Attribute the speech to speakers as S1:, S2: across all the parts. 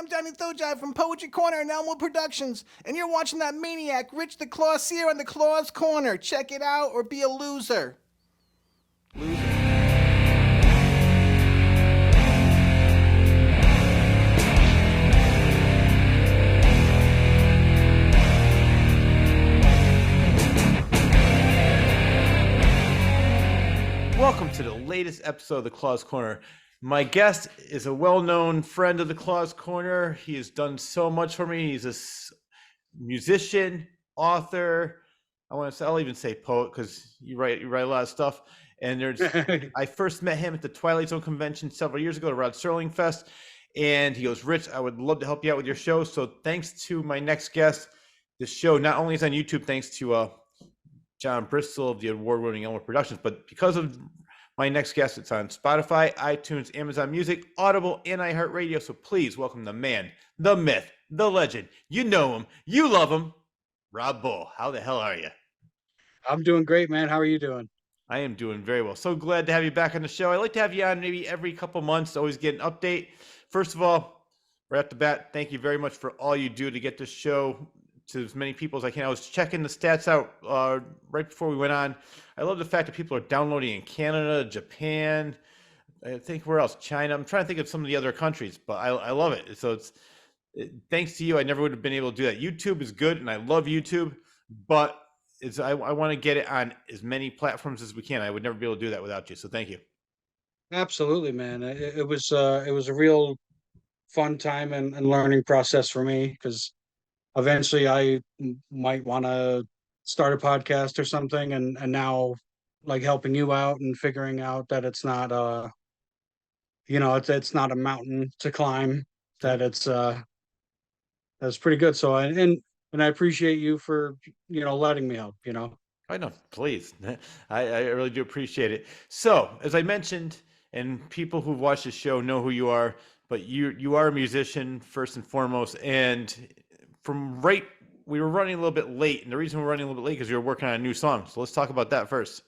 S1: I'm Johnny Thojai from Poetry Corner and Elmwood Productions, and you're watching that maniac, Rich the Clawseer on the Claw's Corner. Check it out or be a loser.
S2: Welcome to the latest episode of the Claw's Corner. My guest is a well-known friend of the Claw's Corner. He has done so much for me. He's a musician, author. I'll even say poet because you write a lot of stuff. And I first met him at the Twilight Zone convention several years ago at Rod Serling Fest. And he goes, Rich, I would love to help you out with your show. So thanks to my next guest. This show not only is on YouTube, thanks to John Bristol of the award-winning Elmwood Productions, but because of my next guest, it's on Spotify, iTunes, Amazon Music, Audible, and iHeartRadio. So please welcome the man, the myth, the legend. You know him. You love him. Rob Bull. How the hell are you?
S3: I'm doing great, man. How are you doing?
S2: I am doing very well. So glad to have you back on the show. I like to have you on maybe every couple months to always get an update. First of all, right off the bat, thank you very much for all you do to get this show to as many people as I can. I was checking the stats out right before we went on. I love the fact that people are downloading in Canada, Japan, I think where else? China. I'm trying to think of some of the other countries, but I love it. So thanks to you. I never would have been able to do that. YouTube is good, and I love YouTube, but I want to get it on as many platforms as we can. I would never be able to do that without you. So thank you.
S3: Absolutely, man. It was a real fun time and learning process for me because eventually I might want to start a podcast or something, and now like helping you out and figuring out that it's not it's not a mountain to climb, that that's pretty good. So I appreciate you for letting me help.
S2: I know, please. I really do appreciate it. So, as I mentioned, and people who've watched the show know who you are, but you are a musician first and foremost. And we were running a little bit late, and the reason we're running a little bit late is because we were working on a new song. So let's talk about that first.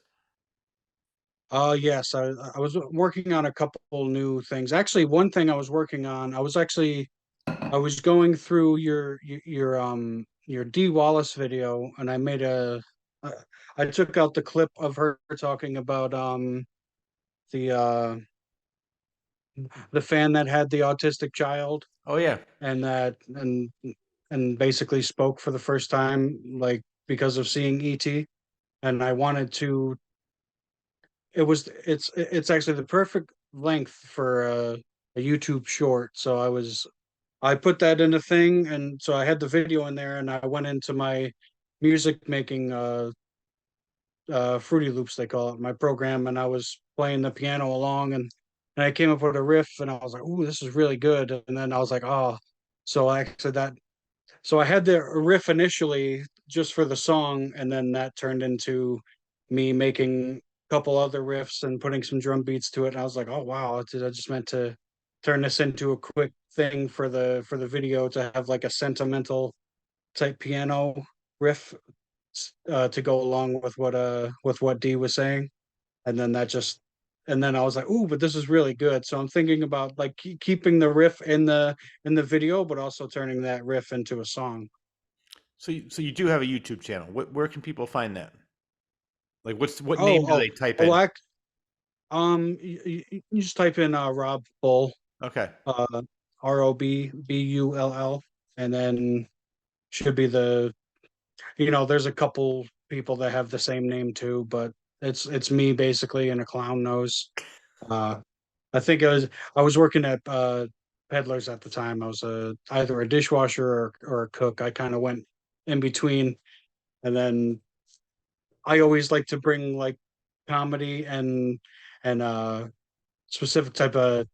S3: Yes, I was working on a couple new things. Actually, one thing I was working on, I was going through your Dee Wallace video, and I took out the clip of her talking about the uh the fan that had the autistic child,
S2: Oh yeah.
S3: and and basically spoke for the first time, like because of seeing ET. And I wanted to it's actually the perfect length for a YouTube short. So I put that in a thing, and so I had the video in there, and I went into my music making Fruity Loops, they call it, my program, and I was playing the piano along, and I came up with a riff, and I was like, "Ooh, this is really good." And then I was like, "Oh," so I said that. So I had the riff initially just for the song, and then that turned into me making a couple other riffs and putting some drum beats to it. And I was like, "Oh wow, I just meant to turn this into a quick thing for the video to have like a sentimental type piano riff to go along with what Dee was saying." And then and then I was like, "Ooh, but this is really good." So I'm thinking about like keeping the riff in the video, but also turning that riff into a song.
S2: So you do have a YouTube channel. Where can people find that? Like what
S3: Oh,
S2: name do they type
S3: oh,
S2: in?
S3: you just type in Rob Bull,
S2: Okay.
S3: ROBBULL, and then should be there's a couple people that have the same name too, but it's me basically in a clown nose. I think I was working at Peddlers at the time. I was either a dishwasher or a cook. I kind of went in between, and then I always like to bring like comedy and specific type of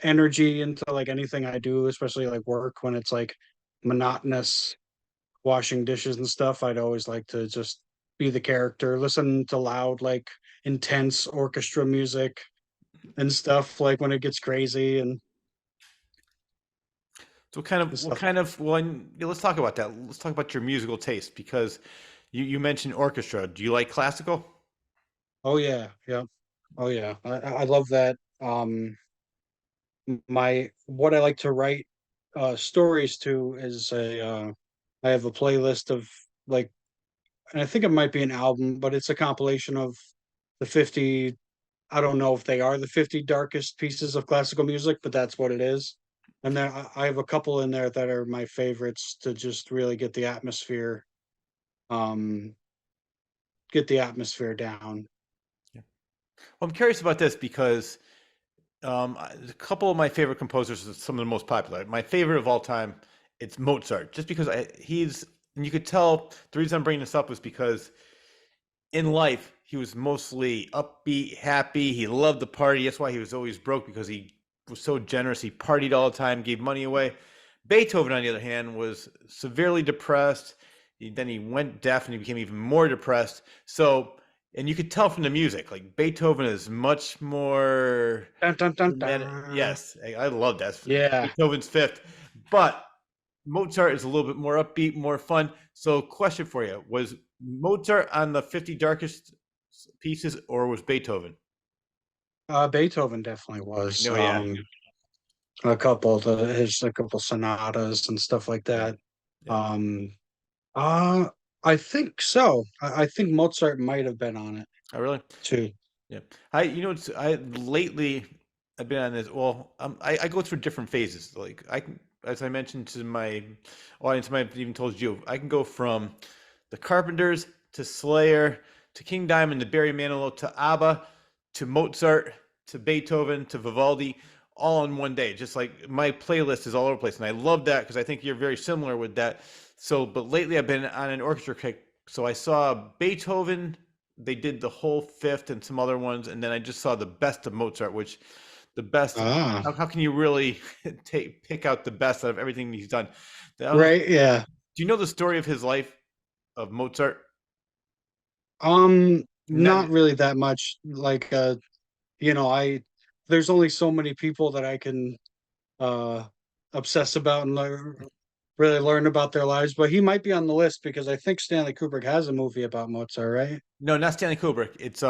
S3: energy into like anything I do, especially like work when it's like monotonous washing dishes and stuff. I'd always like to just be the character, listen to loud, like intense orchestra music and stuff, like when it gets crazy and
S2: So
S3: stuff.
S2: let's talk about that. Let's talk about your musical taste because you mentioned orchestra. Do you like classical?
S3: Oh yeah, yeah. Oh yeah. I love that. My what I like to write Stories too is I have a playlist of like, and I think it might be an album, but it's a compilation of the 50. I don't know if they are the 50 darkest pieces of classical music, but that's what it is. And then I have a couple in there that are my favorites to just really um, get the atmosphere down.
S2: Yeah. Well, I'm curious about this because a couple of my favorite composers are some of the most popular. My favorite of all time, it's Mozart, just because he's, and you could tell the reason I'm bringing this up is because in life he was mostly upbeat, happy. He loved the party. That's why he was always broke, because he was so generous. He partied all the time, gave money away. Beethoven, on the other hand, was severely depressed. Then he went deaf and he became even more depressed. So, and you could tell from the music, like Beethoven is much more.
S3: Dun, dun, dun, dun.
S2: Yes, I love that.
S3: Yeah.
S2: Beethoven's Fifth, but Mozart is a little bit more upbeat, more fun. So, question for you: was Mozart on the 50 darkest pieces, or was Beethoven?
S3: Beethoven definitely was.
S2: No, yeah.
S3: A couple sonatas and stuff like that.
S2: Yeah.
S3: I think so. I think Mozart might have been on it
S2: Oh, really?
S3: too.
S2: Yeah. I lately I've been on this. Well, I go through different phases. Like as I mentioned to my audience, I might have even told you, I can go from the Carpenters to Slayer to King Diamond to Barry Manilow to ABBA to Mozart to Beethoven to Vivaldi, all in one day. Just like my playlist is all over the place, and I love that because I think you're very similar with that. So, but lately I've been on an orchestra kick. So I saw Beethoven. They did the whole fifth and some other ones, and then I just saw the best of Mozart, which the best. How can you really pick out the best out of everything he's done?
S3: Right? Yeah.
S2: Do you know the story of his life, of Mozart?
S3: Not really that much. Like, there's only so many people that I can uh obsess about and really learn about their lives, but he might be on the list because I think Stanley Kubrick has a movie about Mozart, right?
S2: No, not Stanley Kubrick. It's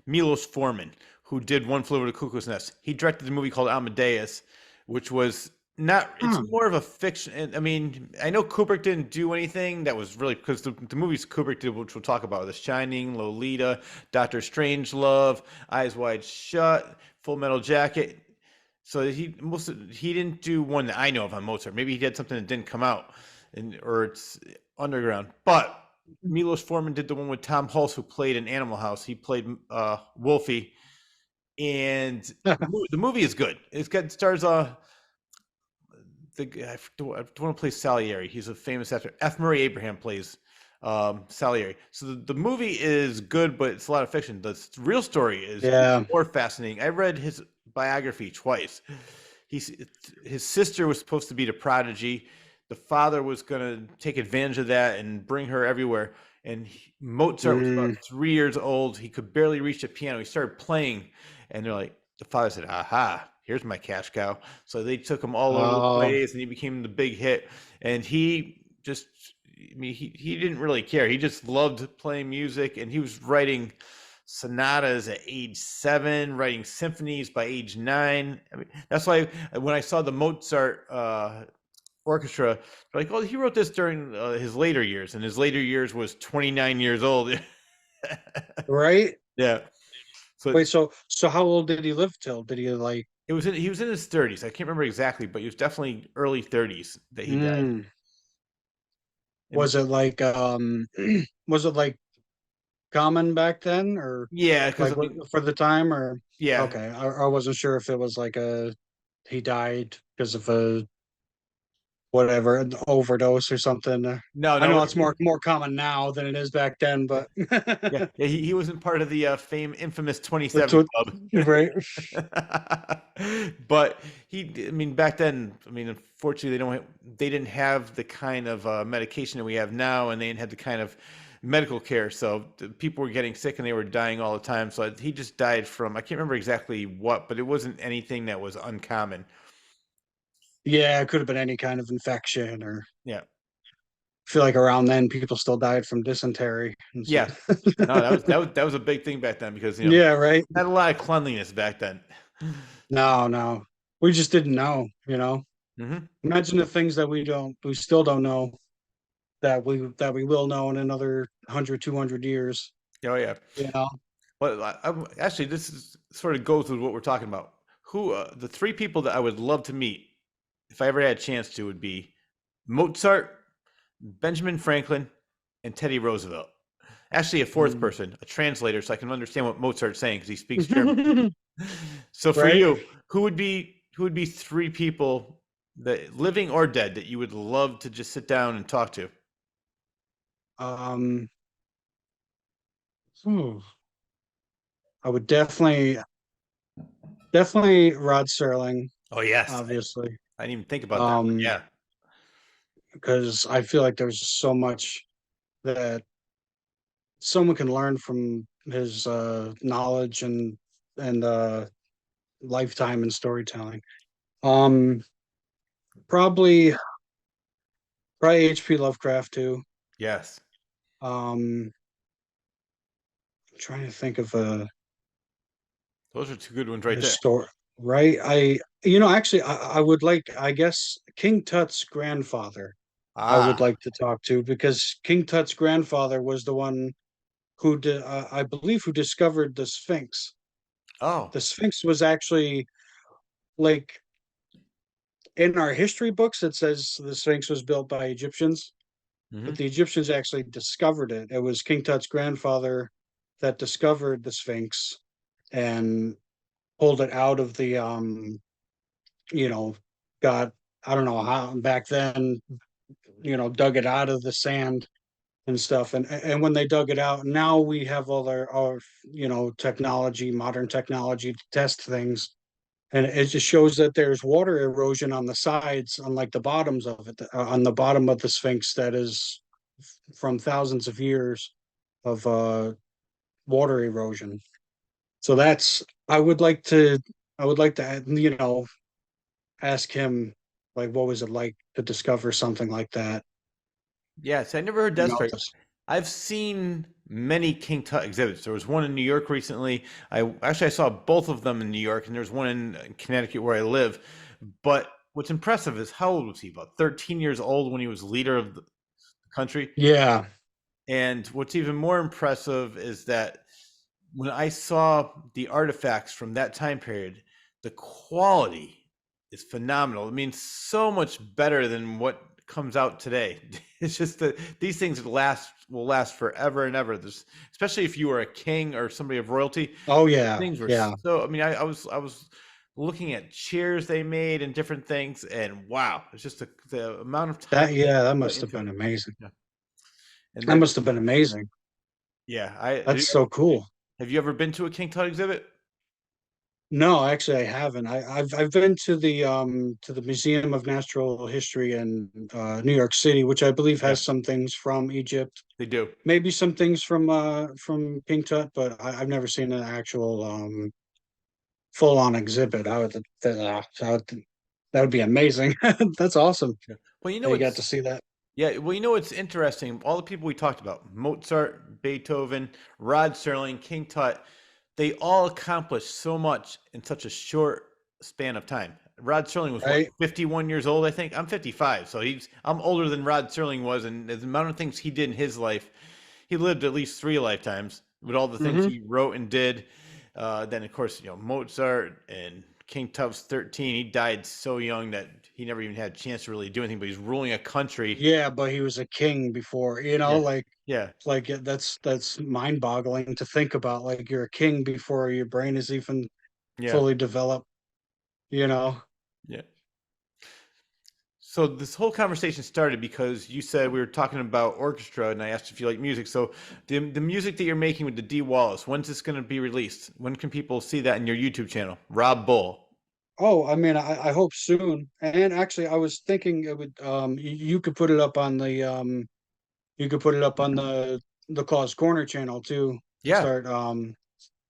S2: Milos Forman, who did One Flew Over the Cuckoo's Nest. He directed a movie called Amadeus, which was not. It's more of a fiction. I mean, I know Kubrick didn't do anything that was really, because the movies Kubrick did, which we'll talk about, The Shining, Lolita, Doctor Strangelove, Eyes Wide Shut, Full Metal Jacket. So he didn't do one that I know of on Mozart. Maybe he did something that didn't come out, or it's underground. But Milos Forman did the one with Tom Hulce, who played in Animal House. He played Wolfie, and the movie is good. It stars I don't want to play Salieri. He's a famous actor. F. Murray Abraham plays Salieri. So the movie is good, but it's a lot of fiction. The real story is more fascinating. I read his biography twice. His sister was supposed to be the prodigy. The father was going to take advantage of that and bring her everywhere. And Mozart was about 3 years old. He could barely reach the piano. He started playing, and the father said, "Aha, here's my cash cow." So they took him all over the place, and he became the big hit. And he didn't really care. He just loved playing music, and he was writing sonatas at age 7, writing symphonies by age 9. I mean, that's why when I saw the Mozart orchestra, they're like, "Oh, he wrote this during his later years," and his later years was 29 years old.
S3: Right?
S2: Yeah. So
S3: wait, so how old did he live till? Did he like?
S2: He was in his 30s. I can't remember exactly, but he was definitely early 30s that he died.
S3: Was it like was it like common back then, or
S2: yeah, because
S3: for the time, or
S2: okay,
S3: I wasn't sure if it was like he died because of a whatever, an overdose or something.
S2: No,
S3: I know it's more common now than it is back then, but
S2: yeah, he wasn't part of the infamous 27 club,
S3: right?
S2: But back then, unfortunately, they didn't have the kind of medication that we have now, and they didn't have the kind of medical care, so people were getting sick and they were dying all the time. So he just died from, I can't remember exactly what, but it wasn't anything that was uncommon.
S3: Yeah, it could have been any kind of infection, or
S2: yeah.
S3: I feel like around then people still died from dysentery.
S2: Yeah, no, that was a big thing back then, because
S3: yeah, right.
S2: Not a lot of cleanliness back then.
S3: No, we just didn't know.
S2: Hmm.
S3: Imagine the things that we still don't know that we will know in another 100, 200 years.
S2: Oh yeah.
S3: You know,
S2: But actually, this is sort of goes with what we're talking about. Who the three people that I would love to meet if I ever had a chance to would be Mozart, Benjamin Franklin, and Teddy Roosevelt. Actually, a fourth
S3: Mm.
S2: person, a translator, so I can understand what Mozart's saying because he speaks German. So for
S3: Right?
S2: you, who would be three people that living or dead that you would love to just sit down and talk to?
S3: Um, hmm, I would definitely Rod Serling,
S2: Oh yes,
S3: obviously.
S2: I didn't even think about that. But
S3: Um,
S2: yeah,
S3: because I feel like there's so much that someone can learn from his knowledge and lifetime in storytelling. Um, probably probably H.P. Lovecraft too.
S2: yes,
S3: I'm trying to think of
S2: those are two good ones right
S3: a
S2: there.
S3: story. Right? Actually, I would like, I guess, King Tut's grandfather. I would
S2: Ah,
S3: like to talk to because King Tut's grandfather was the one I believe, who discovered the Sphinx.
S2: oh,
S3: The Sphinx was actually like in our history books, it says the Sphinx was built by Egyptians, but
S2: hmm,
S3: the Egyptians actually discovered it. It was King Tut's grandfather that discovered the Sphinx and pulled it out of the you know, got, I don't know how back then, dug it out of the sand and stuff. And when they dug it out, now we have all our technology, modern technology to test things. And it just shows that there's water erosion on the sides, unlike the bottoms of it, on the bottom of the Sphinx, that is from thousands of years of water erosion. So that's I would like to ask him, like, what was it like to discover something like that?
S2: yes. I never heard
S3: You
S2: that
S3: know,
S2: story. I've seen many King Tut exhibits. There was one in New York recently. I saw both of them in New York, and there's one in Connecticut where I live. But what's impressive is how old was he? About 13 years old when he was leader of the country.
S3: yeah,
S2: And what's even more impressive is that when I saw the artifacts from that time period, the quality is phenomenal. I mean, so much better than what comes out today. It's just that these things will last forever and ever. There's, especially if you were a king or somebody of royalty.
S3: oh yeah,
S2: Things were
S3: yeah.
S2: so. I mean, I was looking at chairs they made and different things, and wow, it's just the amount of time
S3: That
S2: put
S3: must have
S2: into
S3: been
S2: it.
S3: amazing.
S2: Yeah. And
S3: That
S2: that,
S3: must have been amazing.
S2: yeah. I
S3: That's so cool.
S2: have you ever been to a King Tut exhibit?
S3: No, actually, I haven't. I've been to the Museum of Natural History in New York City, which I believe
S2: Yeah,
S3: has some things from Egypt,
S2: they do.
S3: maybe some things from King Tut, but I've never seen an actual full on exhibit. That would be amazing. That's awesome
S2: Yeah. Well, you
S3: that
S2: know
S3: you got to
S2: it's
S3: see that.
S2: yeah. Well, you know what's interesting? All the people we talked about: Mozart, Beethoven, Rod Serling, King Tut. They all accomplished so much in such a short span of time. Rod Serling was what,
S3: Right?
S2: 51 years old, I think. I'm 55, so I'm older than Rod Serling was, and the amount of things he did in his life, he lived at least 3 lifetimes with all the things
S3: Hmm.
S2: he wrote and did. Then of course, Mozart and King Tut was 13. He died so young that he never even had a chance to really do anything. But he's ruling a country.
S3: Yeah, but he was a king before,
S2: Yeah, yeah,
S3: that's mind boggling to think about. Like, you're a king before your brain is even
S2: yeah,
S3: fully developed. You know?
S2: yeah. So this whole conversation started because you said we were talking about orchestra, and I asked if you like music. So the music that you're making with the D Wallace, when's this going to be released? When can people see that in your YouTube channel, Rob Bull?
S3: Oh, I mean, I hope soon. And actually, I was thinking it would you could put it up on the you could put it up on the Claus Corner channel too.
S2: Yeah,
S3: Start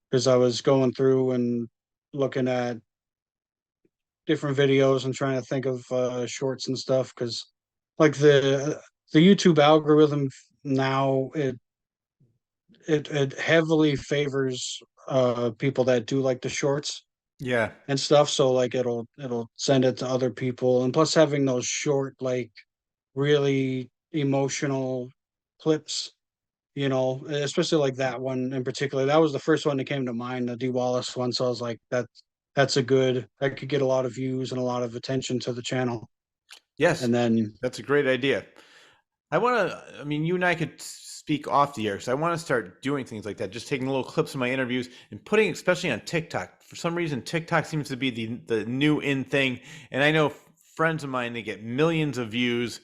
S3: because I was going through and looking at different videos and trying to think of shorts and stuff, because like the YouTube algorithm now, it heavily favors people that do like the shorts.
S2: Yeah.
S3: and stuff. So like it'll send it to other people, and plus having those short, like really emotional clips, especially like that one in particular. That was the first one that came to mind, the D Wallace one. So I was like, that could get a lot of views and a lot of attention to the channel.
S2: Yes.
S3: And then
S2: That's a great idea. I mean, you and I could speak off the air. So I want to start doing things like that, just taking little clips of my interviews and putting, especially on TikTok. For some reason, TikTok seems to be the new in thing. And I know friends of mine, they get millions of views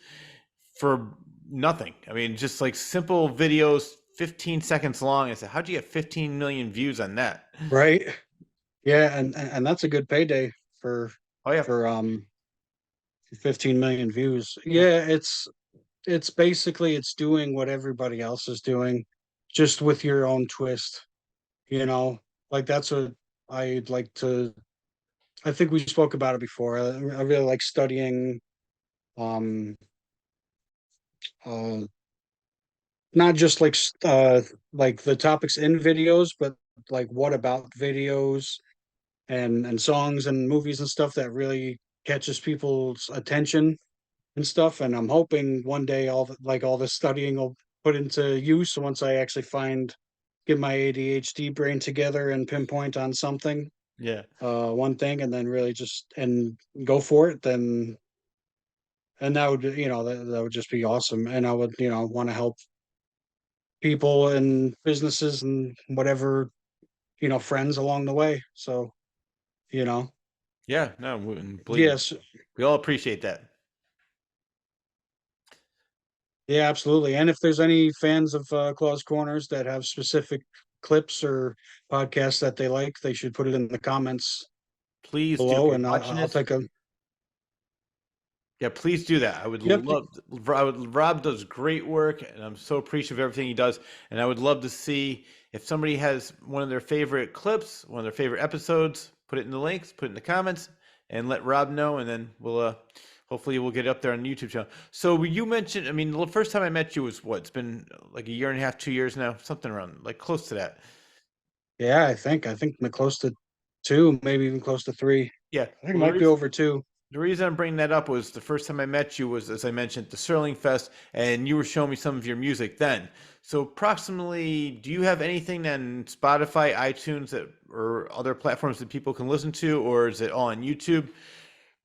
S2: for nothing. I mean, just like simple videos, 15 seconds long. I said, how'd you get 15 million views on that?
S3: right, yeah, and that's a good payday for
S2: Oh, yeah.
S3: for 15 million views. Yeah, it's basically it's doing what everybody else is doing, just with your own twist, you know. Like that's what I'd like to. I think we spoke about it before. I really like studying um uh not just like the topics in videos, but like what about videos and songs and movies and stuff that really catches people's attention and stuff. And I'm hoping one day all this studying will put into use once I actually get my ADHD brain together and pinpoint on something,
S2: Yeah.
S3: one thing, and then really just and go for it. Then and that would that would just be awesome. And I would want to help people and businesses and whatever friends along the way. So you know
S2: Yeah. No, and believe me,
S3: yes.
S2: we all appreciate that.
S3: Yeah, absolutely. And if there's any fans of Claus Corners that have specific clips or podcasts that they like, they should put it in the comments
S2: Please do. If
S3: below,
S2: you're
S3: and
S2: watching
S3: I'll
S2: this,
S3: take a.
S2: yeah, please do that. I would
S3: Yep.
S2: love. Rob does great work, and I'm so appreciative of everything he does. And I would love to see if somebody has one of their favorite clips, one of their favorite episodes. Put it in the links, put it in the comments, and let Rob know. And then we'll hopefully we'll get it up there on the YouTube channel. So you mentioned, I mean, the first time I met you was what? It's been like a year and a half, 2 years now, something around like close to that.
S3: Yeah, I think close to two, maybe even close to three.
S2: Yeah.
S3: I think it
S2: Well,
S3: might be over two.
S2: the reason I'm bringing that up was the first time I met you was, as I mentioned, at the Sterling Fest, and you were showing me some of your music then. So, approximately, do you have anything on Spotify, iTunes, or other platforms that people can listen to, or is it all on YouTube?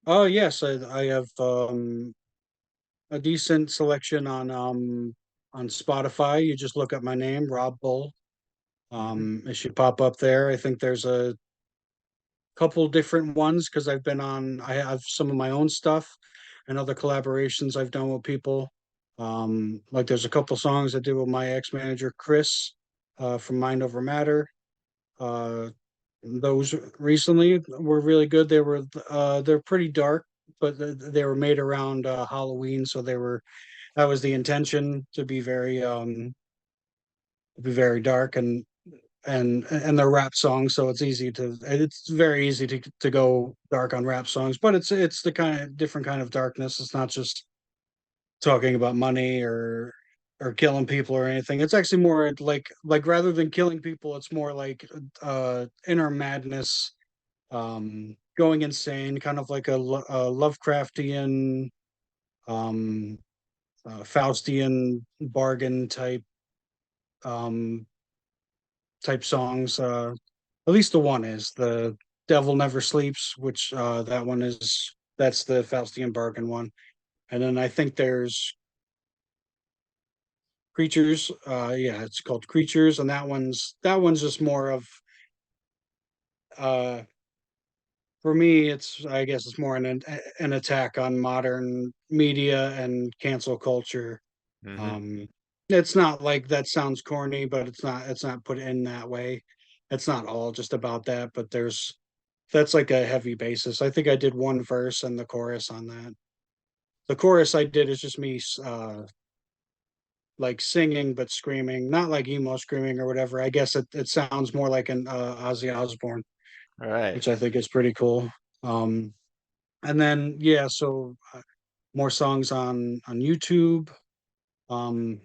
S3: Oh yes, I have a decent selection on Spotify. You just look up my name, Rob Bull.
S2: Hmm.
S3: It should pop up there. I think there's a couple different ones because I have some of my own stuff and other collaborations I've done with people. Like there's a couple songs I did with my ex-manager Chris, from Mind Over Matter. Uh, those recently were really good. They're pretty dark, but they were made around Halloween, so that was the intention to be very dark, and they're rap songs, so it's very easy to go dark on rap songs, but it's the kind of different kind of darkness. It's not just talking about money or killing people or anything. It's actually more like rather than killing people, it's more like inner madness, going insane, kind of like a Lovecraftian, um Faustian bargain um type songs. At least the one is the Devil Never Sleeps, which that's the Faustian bargain one. And then I think there's Creatures. Yeah, it's called Creatures, and that one's just more of uh for me, I guess it's more an attack on modern media and cancel culture.
S2: Hmm.
S3: Um, it's not like that sounds corny, but it's not put in that way. It's not all just about that, but that's like a heavy basis. I think I did one verse and the chorus on that. The chorus I did is just me like singing but screaming, not like emo screaming or whatever. I guess it sounds more like an Ozzy Osbourne,
S2: All right.
S3: which I think is pretty cool. Um, and then yeah, so more songs on YouTube.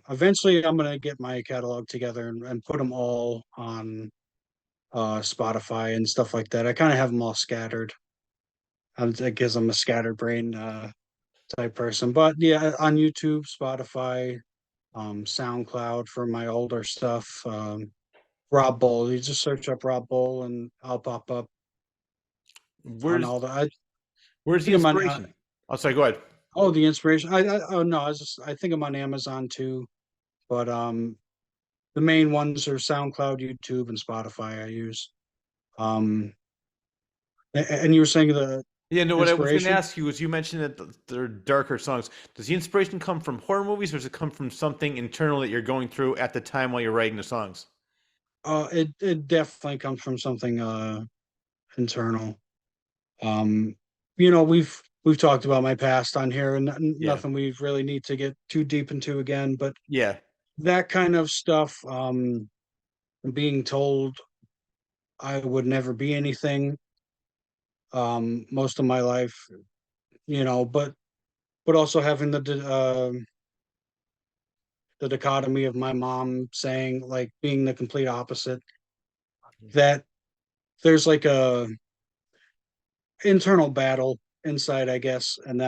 S3: Eventually I'm gonna get my catalog together and put them all Spotify and stuff like that. I kind of have them all scattered. I guess I'm a scattered brain type person. But yeah, on YouTube, Spotify, SoundCloud for my older stuff. Rob Bull. You just search up Rob Bull and I'll pop up on
S2: Where's
S3: all the. I
S2: where's the
S3: think I'm on.
S2: inspiration? Oh, sorry. Go ahead.
S3: Oh, the inspiration. Oh no, I think I'm on Amazon too. But the main ones are SoundCloud, YouTube, and Spotify. I use. Um, and you were saying the
S2: Yeah, no. What I was going to
S3: inspiration.
S2: ask you was, you mentioned that they're darker songs. Does the inspiration come from horror movies, or does it come from something internal that you're going through at the time while you're writing the songs?
S3: It definitely comes from something internal. Um, we've talked about my past on here, and
S2: Yeah.
S3: nothing we really need to get too deep into again. But
S2: Yeah.
S3: that kind of stuff, being told I would never be anything, most of my life, but also having the dichotomy of my mom saying like being the complete opposite, that there's like a internal battle inside, I guess, and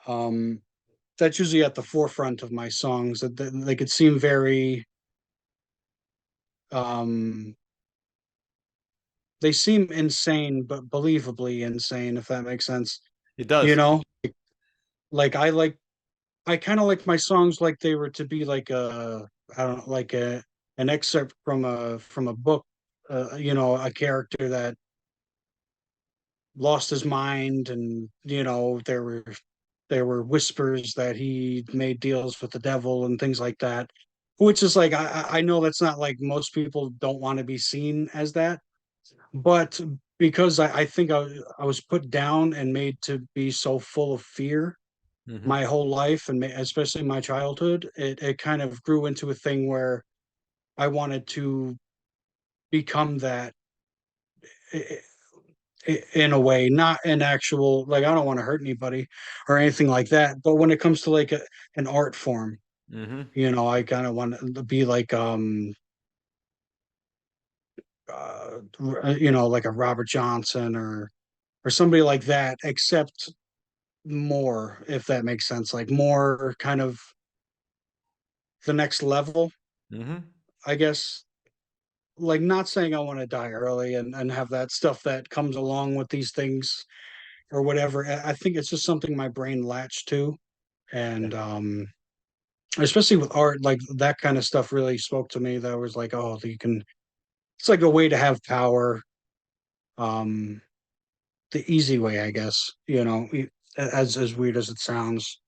S3: um that's usually at the forefront of my songs. That they could seem very um they seem insane but believably insane, if that makes sense.
S2: It
S3: You
S2: does.
S3: know, like I kind of like my songs like they were to be like a, I don't know, like a an excerpt from a book, a character that lost his mind, and there were whispers that he made deals with the devil and things like that, which is like I know that's not like, most people don't want to be seen as that, but because I think I was put down and made to be so full of fear
S2: Hmm.
S3: my whole life, and especially my childhood, it kind of grew into a thing where I wanted to become that, in a way, not an actual, like, I don't want to hurt anybody or anything like that, but when it comes to like an art form,
S2: Hmm.
S3: I kind of want to be like like a Robert Johnson or somebody like that, except more, if that makes sense, like more kind of the next level,
S2: Hmm.
S3: I guess. Like, not saying I want to die early and have that stuff that comes along with these things or whatever. I think it's just something my brain latched to,
S2: Yeah.
S3: and especially with art, like that kind of stuff really spoke to me. That was like, oh, you can. It's like a way to have power, um, the easy way, I guess. As weird as it sounds,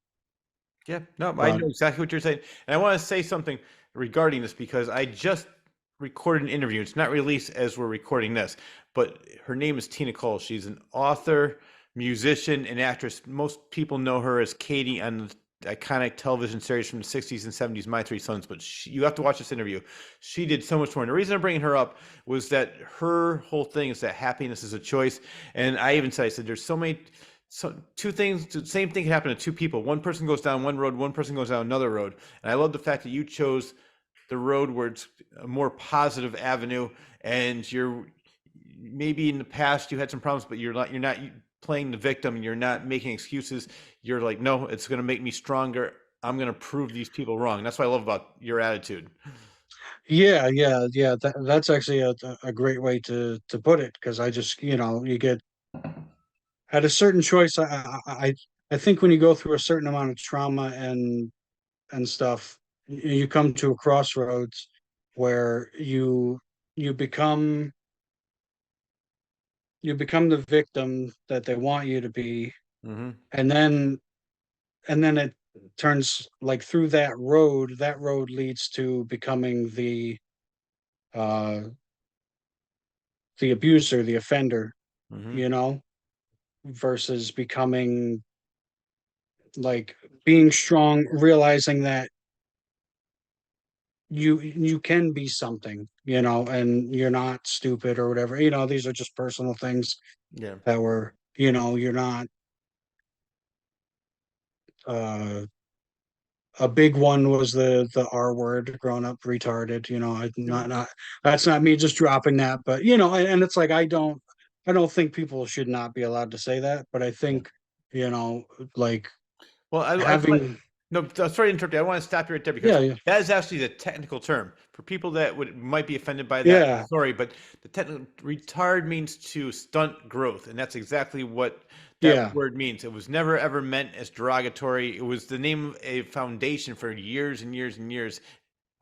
S2: Yeah. No, I
S3: but
S2: know exactly what you're saying, and I want to say something regarding this because I just recorded an interview. It's not released as we're recording this, but her name is Tina Cole. She's an author, musician, and actress. Most people know her as Katie on the iconic television series from the 60s and 70s, My Three Sons. But you have to watch this interview. She did so much more. And the reason I'm bringing her up was that her whole thing is that happiness is a choice. And I even said, there's so many. So two things, the same thing can happen to two people. One person goes down one road, one person goes down another road. And I love the fact that you chose the road where it's a more positive avenue, and you're maybe in the past you had some problems, but you're not playing the victim, you're not making excuses. You're like, no, it's going to make me stronger. I'm going to prove these people wrong. And that's what I love about your attitude.
S3: yeah, yeah, yeah. That's actually a great way to put it, because I just, you get at a certain choice. I think when you go through a certain amount of trauma and stuff, you come to a crossroads where you become you become the victim that they want you to be,
S2: Hmm.
S3: and then it turns like through that road leads to becoming uh the abuser, the offender,
S2: Hmm.
S3: you know versus becoming, like, being strong, realizing that you can be something, and you're not stupid or whatever. These are just personal things
S2: Yeah.
S3: that were, you're not uh a big one was the R word, grown up retarded. Not that's not me just dropping that, but and it's like I don't think people should not be allowed to say that, but I
S2: Yeah.
S3: think like
S2: Well, I
S3: having
S2: no, sorry to interrupt you. I want to stop you right there because
S3: yeah yeah
S2: that is actually the technical term for people that might be offended by that.
S3: yeah
S2: Sorry, but the technical retard means to stunt growth, and that's exactly what that
S3: yeah
S2: word means. It was never ever meant as derogatory. It was the name of a foundation for years and years and years.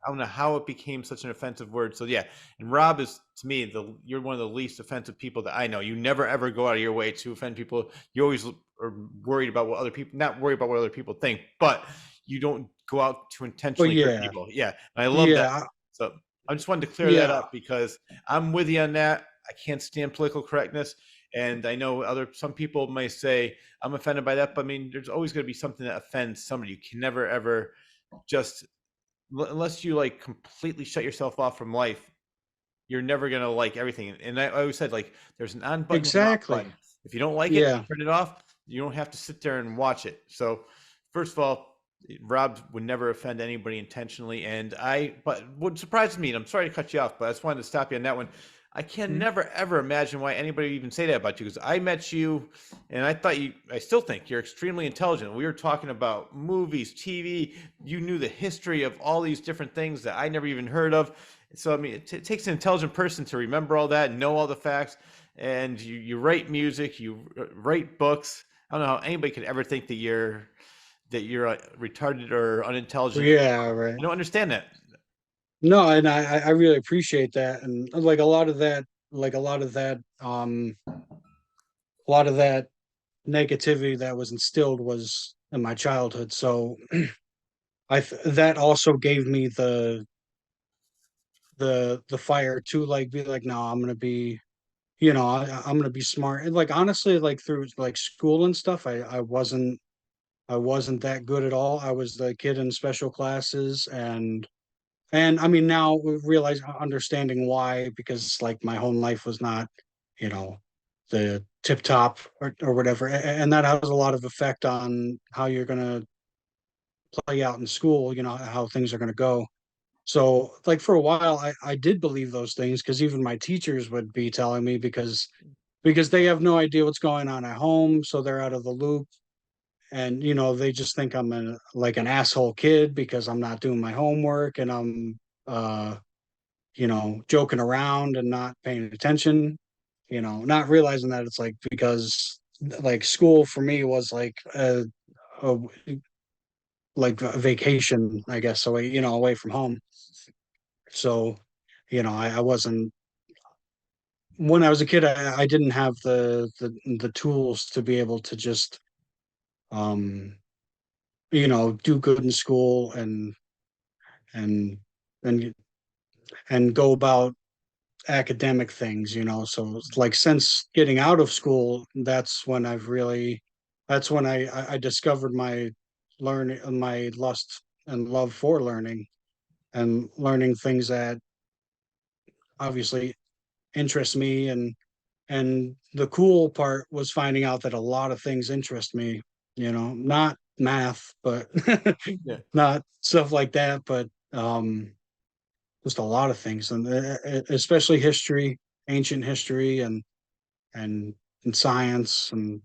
S2: I don't know how it became such an offensive word. So yeah, and Rob is to me you're one of the least offensive people that I know. You never ever go out of your way to offend people. You always are worried about what other people, not worried about what other people think, but you don't go out to
S3: oh
S2: intentionally hurt
S3: yeah
S2: people. Yeah, and I love that.
S3: yeah
S2: So I just wanted to clear that
S3: yeah
S2: up because I'm with you on that. I can't stand political correctness, and I know some people might say I'm offended by that, but I mean, there's always going to be something that offends somebody. You can never ever just unless you like completely shut yourself off from life, you're never gonna like everything. And I always said like there's an on button and an off
S3: exactly
S2: button. If you don't like it,
S3: yeah
S2: turn it off. You don't have to sit there and watch it. So first of all, Rob would never offend anybody intentionally. But what surprises me, and I'm sorry to cut you off, but I just wanted to stop you on that one. I can
S3: Mhm.
S2: never ever imagine why anybody would even say that about you because I met you and I still think you're extremely intelligent. We were talking about movies, TV. You knew the history of all these different things that I never even heard of. So, I mean, it takes an intelligent person to remember all that, know all the facts, and you write music, you write books. I don't know how anybody could ever think that you're retarded or unintelligent.
S3: yeah right
S2: I don't understand that.
S3: no and I really appreciate that, and like a lot of that negativity that was instilled was in my childhood. So that also gave me the fire to like be like, no, I'm gonna be, I'm gonna be smart. And like honestly, like through like school and stuff, I wasn't that good at all. I was the kid in special classes, and I mean now we realize understanding why, because like my home life was not, you know, the tip top or whatever. And that has a lot of effect on how you're gonna play out in school, how things are gonna go. So like for a while I did believe those things because even my teachers would be telling me because they have no idea what's going on at home, so they're out of the loop. And they just think I'm like an asshole kid because I'm not doing my homework and I'm joking around and not paying attention, not realizing that it's like because like school for me was a like a vacation, I guess, away, away from home. So, I wasn't when I was a kid, I didn't have the tools to be able to just um do good in school and and and go about academic things, so it's like since getting out of school, that's when I discovered my lust and love for learning and learning things that obviously interest me. And the cool part was finding out that a lot of things interest me, not math, but
S2: Yeah.
S3: not stuff like that, but just a lot of things, and especially history, ancient history, and and science and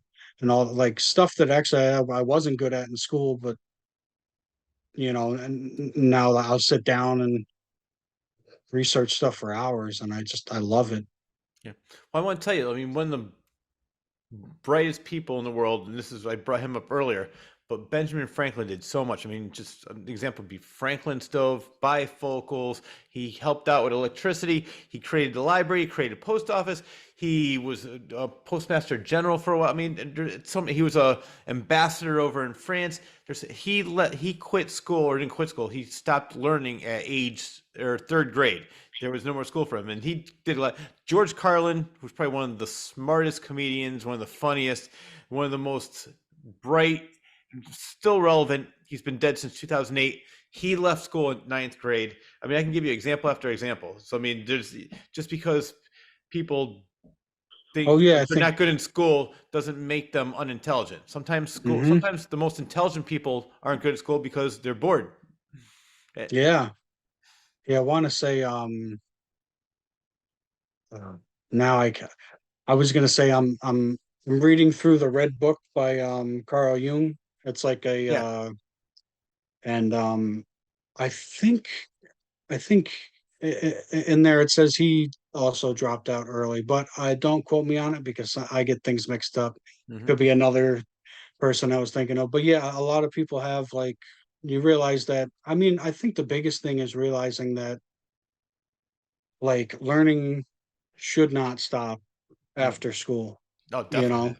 S3: all like stuff that actually I wasn't good at in school, but and now I'll sit down and research stuff for hours, and I love it.
S2: Yeah. Well, I want to tell you, I mean, one of the brightest people in the world, and this is I brought him up earlier, but Benjamin Franklin did so much. I mean, just an example would be Franklin stove, bifocals. He helped out with electricity. He created the library, created a post office. He was a postmaster general for a while. I mean, he was a ambassador over in France. He quit school or didn't quit school. He stopped learning at age or third grade. There was no more school for him, and he did a lot. George Carlin was probably one of the smartest comedians, one of the funniest, one of the most bright, still relevant. He's been dead since 2008. He left school in ninth grade. I mean, I can give you example after example. So I mean, there's just because people
S3: Oh yeah, I
S2: they're
S3: think.
S2: not good in school doesn't make them unintelligent.
S3: Hmm.
S2: Sometimes the most intelligent people aren't good at school because they're bored. Eh,
S3: Yeah, yeah. I want to say uh, now I was gonna say I'm reading through the Red Book by Carl Jung. It's like a
S2: Yeah.
S3: and I think I think in there it says he also dropped out early, but I don't quote me on it because I get things mixed up.
S2: Hmm.
S3: Could be another person I was thinking of, but yeah, a lot of people have like you realize that. I mean, I think the biggest thing is realizing that like learning should not stop after school,
S2: Oh,
S3: you
S2: definitely.
S3: know,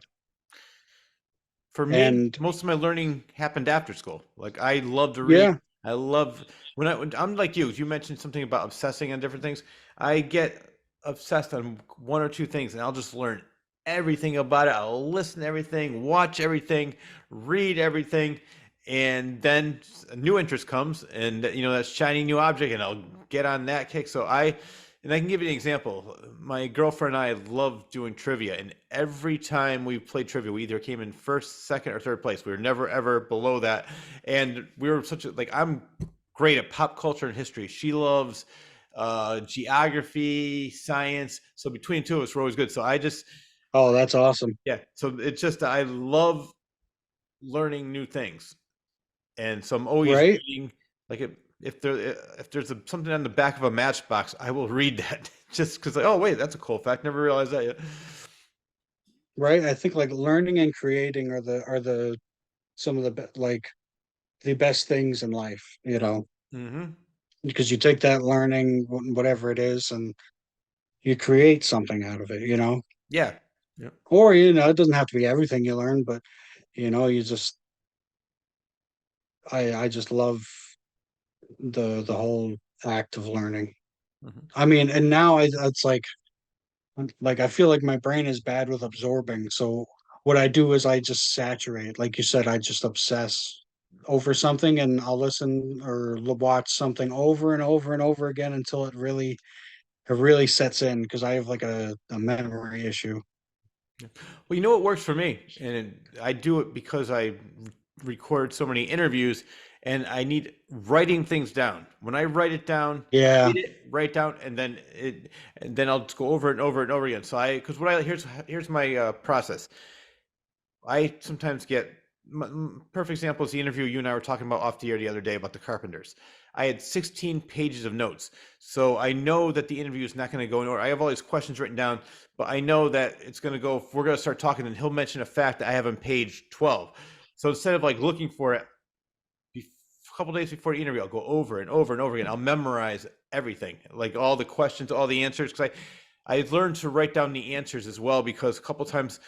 S2: For me,
S3: and
S2: most of my learning happened after school. Like I love to read.
S3: yeah,
S2: I love when I'm like you mentioned something about obsessing on different things. I get obsessed on one or two things and I'll just learn everything about it. I'll listen to everything, watch everything, read everything, and then a new interest comes and that shiny new object and I'll get on that kick. And I can give you an example. My girlfriend and I love doing trivia, and every time we played trivia, we either came in first, second, or third place. We were never ever below that, and we were such a like. I'm great at pop culture and history. She loves geography, science. So between the two of us, we're always good.
S3: oh, that's awesome,
S2: Yeah. So it's just I love learning new things, and so I'm always
S3: right?
S2: reading. Like if there's something on the back of a matchbox, I will read that just because. Like, oh wait, that's a cool fact. Never realized that yet.
S3: Right? I think like learning and creating are the some of the like the best things in life, you know,
S2: Hmm.
S3: because you take that learning, whatever it is, and you create something out of it, you know,
S2: Yeah. Yeah.
S3: or you know, it doesn't have to be everything you learn, but you know, you just I just love the whole act of learning.
S2: Hmm.
S3: I mean, and now it's like I feel like my brain is bad with absorbing. So what I do is I just saturate. Like you said, I just obsess over something and I'll listen or watch something over and over and over again until it really sets in because I have like a memory issue.
S2: Well, you know what works for me, and I do it because I record so many interviews, and I need writing things down. When I write it down,
S3: Yeah.
S2: read it, write down, and then I'll just go over it and over and over again. So because here's my process. I sometimes get perfect example is the interview you and I were talking about off the air the other day about the Carpenters. I had 16 pages of notes, so I know that the interview is not going to go in order. I have all these questions written down, but I know that it's going to go. If we're going to start talking, and he'll mention a fact that I have on page 12. So instead of like looking for it a couple days before the interview, I'll go over and over and over again. I'll memorize everything, like all the questions, all the answers, because I learned to write down the answers as well because a couple times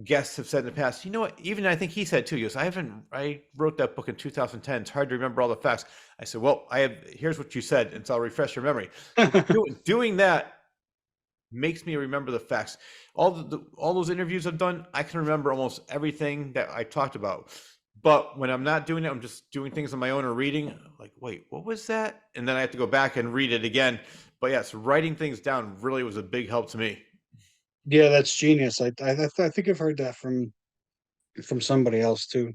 S2: guests have said in the past, you know what, even I think he said too, he goes, I wrote that book in 2010. It's hard to remember all the facts. I said, well, here's what you said. And so I'll refresh your memory. So doing that makes me remember the facts. All those interviews I've done, I can remember almost everything that I talked about. But when I'm not doing it, I'm just doing things on my own or reading. I'm like, wait, what was that? And then I have to go back and read it again. But yes, writing things down really was a big help to me.
S3: Yeah, that's genius. I think I've heard that from somebody else too.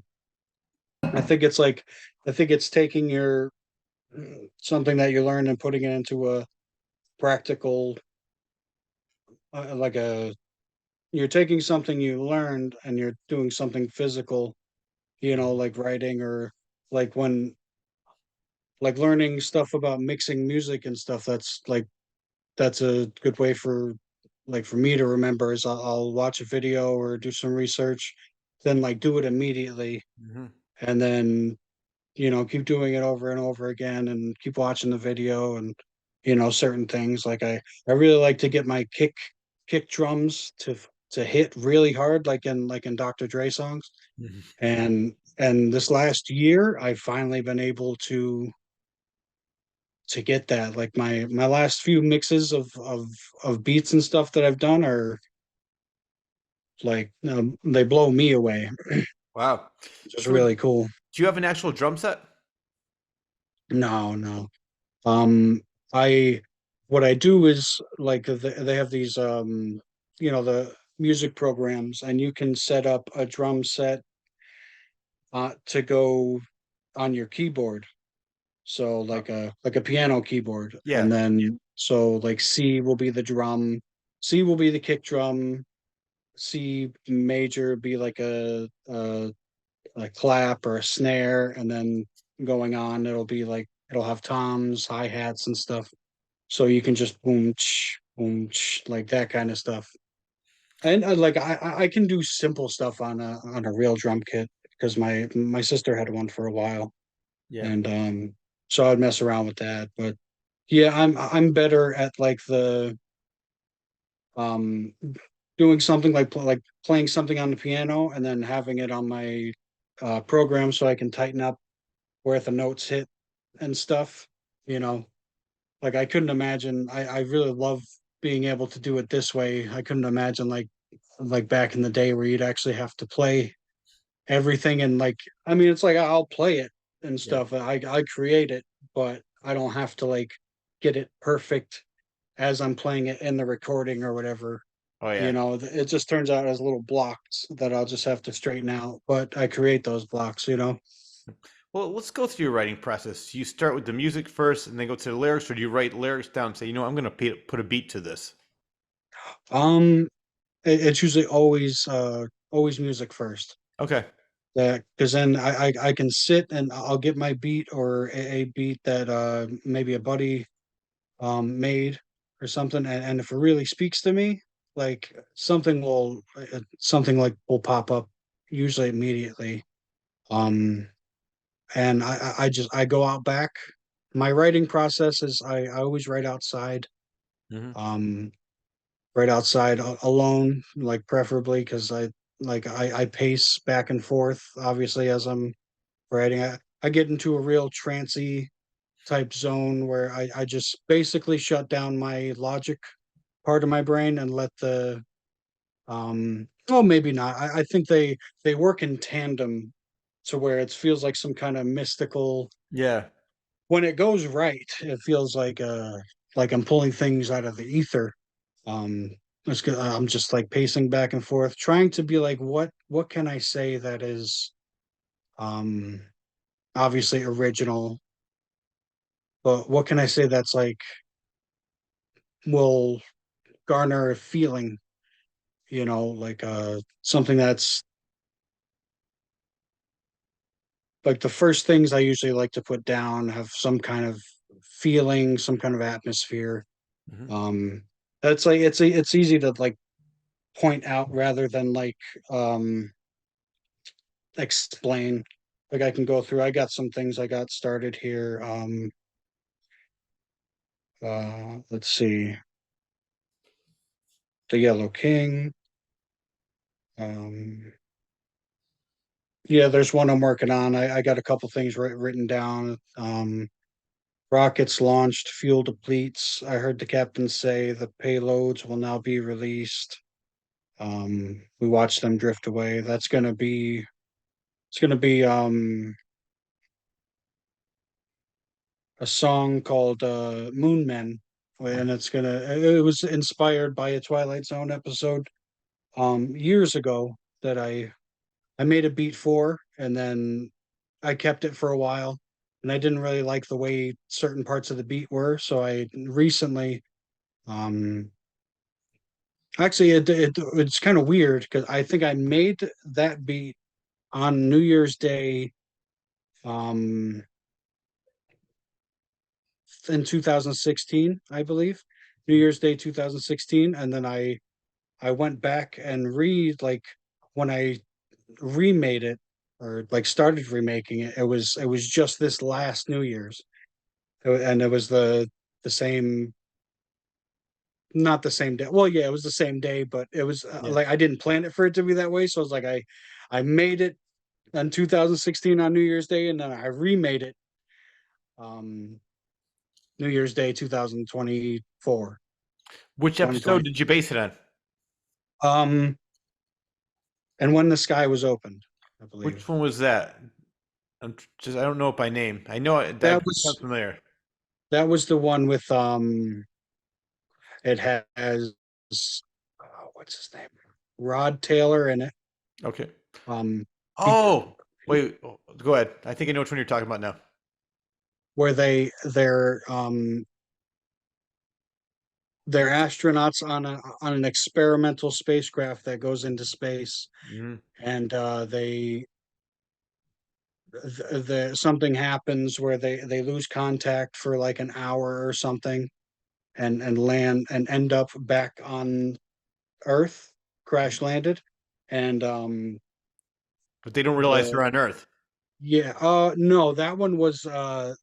S3: I think it's like I think it's taking your something that you learned and putting it into a practical like a you're taking something you learned and you're doing something physical, you know, like writing or like when like learning stuff about mixing music and stuff. That's a good way for like for me to remember is I'll watch a video or do some research, then like do it immediately,
S2: Mm-hmm.
S3: and then you know keep doing it over and over again and keep watching the video and you know certain things like I really like to get my kick drums to hit really hard like in Dr. Dre songs and this last year I've finally been able to get that like my last few mixes of beats and stuff that I've done are like they blow me away.
S2: Wow.
S3: Just
S2: So do
S3: really cool.
S2: you have an actual drum set?
S3: No. Um, I what I do is like they have these you know music programs, and you can set up a drum set to go on your keyboard. So like a piano keyboard,
S2: Yeah.
S3: and then so like C will be the drum, C will be the kick drum, C major be like a clap or a snare, and then going on it'll be like it'll have toms, hi-hats and stuff. So you can just boom like that kind of stuff. And like I can do simple stuff on a real drum kit because my sister had one for a while,
S2: Yeah.
S3: and so I'd mess around with that. But yeah, I'm better at like the um doing something like playing something on the piano and then having it on my program so I can tighten up where the notes hit and stuff. You know, like I couldn't imagine. I really love being able to do it this way. I couldn't imagine like back in the day where you'd actually have to play everything, and like I mean it's like I'll play it and
S2: Yeah.
S3: stuff. I create it, but I don't have to like get it perfect as I'm playing it in the recording or whatever.
S2: Oh
S3: You
S2: yeah.
S3: know, it just turns out as little blocks that I'll just have to straighten out, but I create those blocks, you know.
S2: Well, let's go through your writing process. Do you start with the music first and then go to the lyrics, or do you write lyrics down and say, I'm going to put a beat to this?
S3: Um it's usually always music first.
S2: Okay.
S3: That because then I can sit and I'll get my beat or a beat that maybe a buddy made or something, and if it really speaks to me, like something like will pop up usually immediately. Um and I go out back. My writing process is I always write outside.
S2: Hmm.
S3: Um right outside alone, like preferably because I pace back and forth obviously as I'm writing. I get into a real trancy type zone where I just basically shut down my logic part of my brain and let the oh maybe not. I think they work in tandem to where it feels like some kind of mystical
S2: Yeah.
S3: when it goes right, it feels like I'm pulling things out of the ether. Um I'm just like pacing back and forth, trying to be like what can I say that is um obviously original, but what can I say that's like will garner a feeling, you know, like something that's like the first things I usually like to put down have some kind of feeling, some kind of atmosphere.
S2: Hmm.
S3: Um that's like it's easy to like point out rather than like explain. Like I can go through. I got some things I got started here. Let's see. The Yellow King. Um yeah, there's one I'm working on. I got a couple things written down. Rockets launched, fuel depletes. I heard the captain say the payloads will now be released. We watched them drift away. It's gonna be a song called Moon Men, and it was inspired by a Twilight Zone episode years ago that I made a beat for, and then I kept it for a while, and I didn't really like the way certain parts of the beat were, so I recently um actually it's kind of weird because I think I made that beat on New Year's Day um in 2016, I believe. New Year's Day 2016, and then I went back and when I remade it or like started remaking it, it was just this last New Year's. And it was the same, not the same day. Well, yeah, it was the same day, but it was
S2: Yeah.
S3: like I didn't plan it for it to be that way. So I was like I made it in 2016 on New Year's Day, and then I remade it um New Year's Day 2024.
S2: Which episode
S3: 2020.
S2: did you base it on?
S3: Um, and when the sky was opened, I
S2: Which
S3: believe
S2: one was that? I don't know it by name. I know it, that
S3: that
S2: sounds
S3: was
S2: familiar.
S3: that was the one with it has what's his name? Rod Taylor in it.
S2: Okay.
S3: Um, he,
S2: Oh, wait. Go ahead. I think I know which one you're talking about now.
S3: where they're astronauts on an experimental spacecraft that goes into space,
S2: Mhm.
S3: and something happens where they lose contact for like an hour or something, and land and end up back on Earth, crash landed, and
S2: But they don't realize
S3: the
S2: they're on Earth.
S3: yeah, no, that one was uh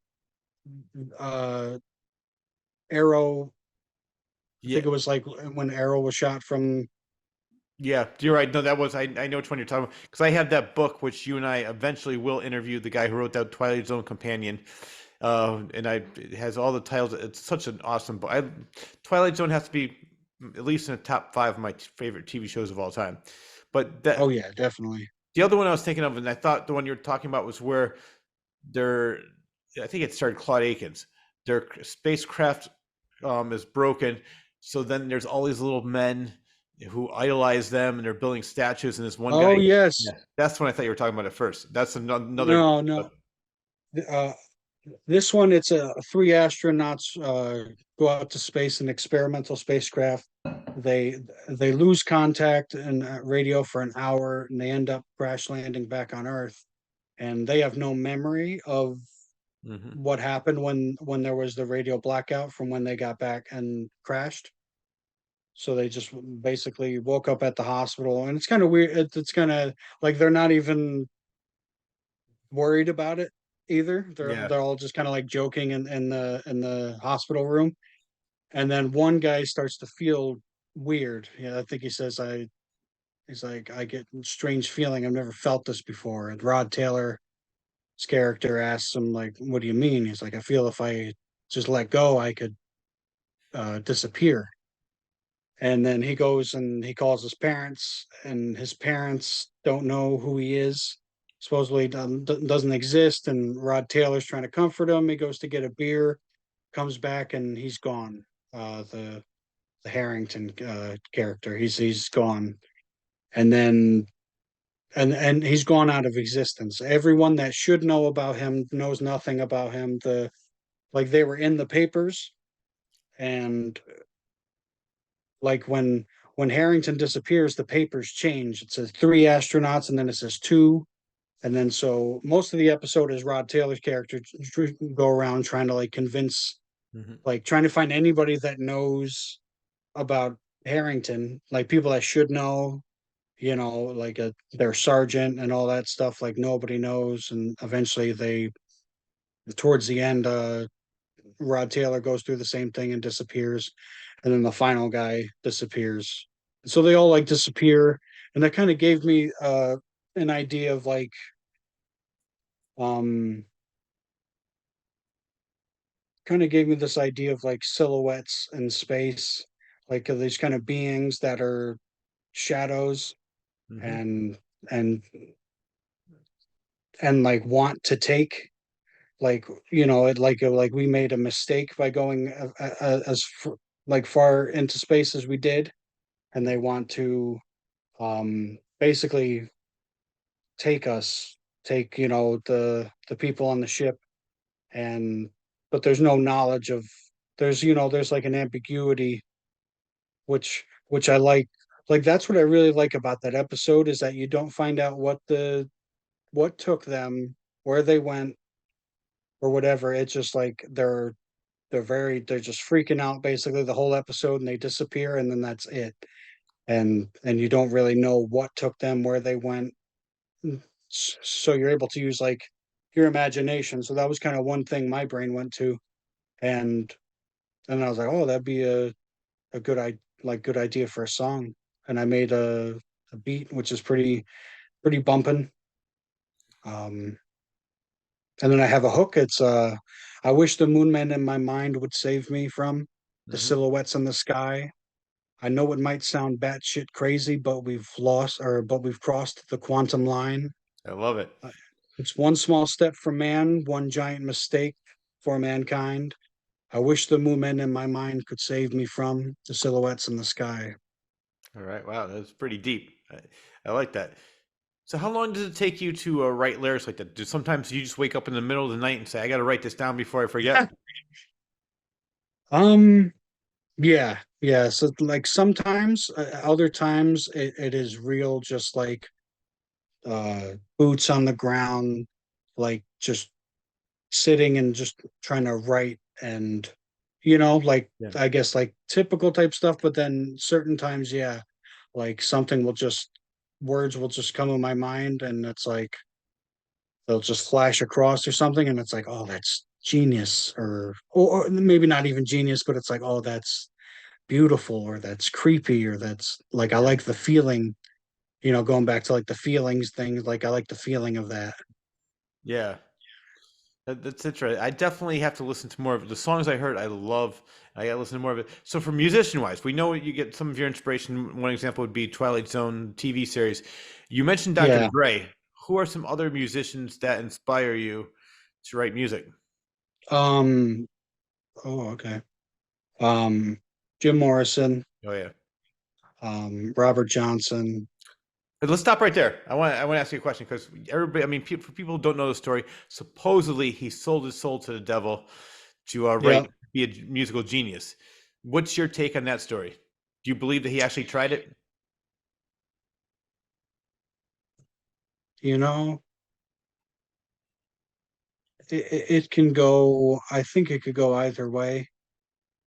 S3: Arrow. I
S2: Yeah.
S3: think it was like when Arrow was shot from.
S2: Yeah, you're right. No, that was I know which one you're talking about because I have that book which you and I eventually will interview the guy who wrote that Twilight Zone companion, and it has all the titles. It's such an awesome book. Twilight Zone has to be at least in the top five of my favorite TV shows of all time. But
S3: Oh yeah, definitely.
S2: the other one I was thinking of, and I thought the one you were talking about was where they're, I think it started Claude Akins. Their spacecraft is broken, so then there's all these little men who idolize them, and they're building statues. And this one guy,
S3: Oh yes.
S2: yeah, that's the one I thought you were talking about at first. That's another.
S3: No, no. Uh, this one, it's three astronauts go out to space in experimental spacecraft. They they lose contact and radio for an hour, and they end up crash landing back on Earth. And they have no memory of
S2: Mhm.
S3: what happened when there was the radio blackout from when they got back and crashed. So they just basically woke up at the hospital, and it's kind of weird. It's kind of like they're not even worried about it either.
S2: Yeah.
S3: They're all just kind of like joking in the hospital room. And then one guy starts to feel weird. Yeah, I think he says he's like, I get a strange feeling. I've never felt this before. And Rod Taylor's character asks him, like, what do you mean? He's like, I feel if I just let go, I could disappear. And then he goes and he calls his parents, and his parents don't know who he is. Supposedly doesn't exist. And Rod Taylor's trying to comfort him. He goes to get a beer, comes back, and he's gone. The Harrington character, he's gone, and then and he's gone out of existence. Everyone that should know about him knows nothing about him. They were in the papers, and like when Harrington disappears, the papers change. It says three astronauts, and then it says two. And then so most of the episode is Rod Taylor's character go around trying to like convince,
S2: Mhm.
S3: like trying to find anybody that knows about Harrington, like people that should know, like their sergeant and all that stuff. Like nobody knows, and eventually towards the end, Rod Taylor goes through the same thing and disappears, and then the final guy disappears. So they all like disappear, and that kind of gave me an idea of like um kind of gave me this idea of like silhouettes in space, like these kind of beings that are shadows,
S2: Mhm.
S3: and and and like want to take, like like we made a mistake by going like far into space as we did, and they want to basically take us, take the people on the ship, and but there's no knowledge of, there's like an ambiguity, which I like that's what I really like about that episode, is that you don't find out what took them, where they went, or whatever. It's just like they're just freaking out basically the whole episode, and they disappear, and then that's it. And you don't really know what took them, where they went. So you're able to use like your imagination. So that was kind of one thing my brain went to, and and I was like, oh, that'd be a good idea for a song. And I made a beat which is pretty bumping. Um, and then I have a hook. It's I wish the moon men in my mind would save me from the
S2: Mhm.
S3: silhouettes in the sky. I know it might sound batshit crazy, but we've crossed the quantum line.
S2: I love it.
S3: Uh, It's one small step for man, one giant mistake for mankind. I wish the moon men in my mind could save me from the silhouettes in the sky.
S2: All right. Wow, that's pretty deep. I like that. So, how long does it take you to write lyrics like that? Do sometimes you just wake up in the middle of the night and say, "I got to write this down before I forget"?
S3: Um, yeah, yeah. So like sometimes, other times it is real, just like boots on the ground, like just sitting and just trying to write and like
S2: Yeah.
S3: I guess like typical type stuff, but then certain times, yeah, like something will just words will just come in my mind and it's like they'll just flash across or something and it's like, oh, that's genius or maybe not even genius, but it's like, oh, that's beautiful or that's creepy or that's like I
S2: Yeah.
S3: like the feeling, going back to like the feelings thing, like I like the feeling of that.
S2: Yeah. That's interesting. I definitely have to listen to more of it. The songs I heard. I love. I got to listen to more of it. So, for musician wise, we know you get some of your inspiration. One example would be Twilight Zone TV series. You mentioned Dr.
S3: Yeah.
S2: Dre. Who are some other musicians that inspire you to write music?
S3: Um, oh, okay. Um, Jim Morrison,
S2: Oh yeah.
S3: Robert Johnson.
S2: But let's stop right there. I want to ask you a question because everybody. I mean, for people who don't know the story, supposedly he sold his soul to the devil to
S3: Yeah.
S2: be a musical genius. What's your take on that story? Do you believe that he actually tried it?
S3: You know, it can go, I think it could go either way.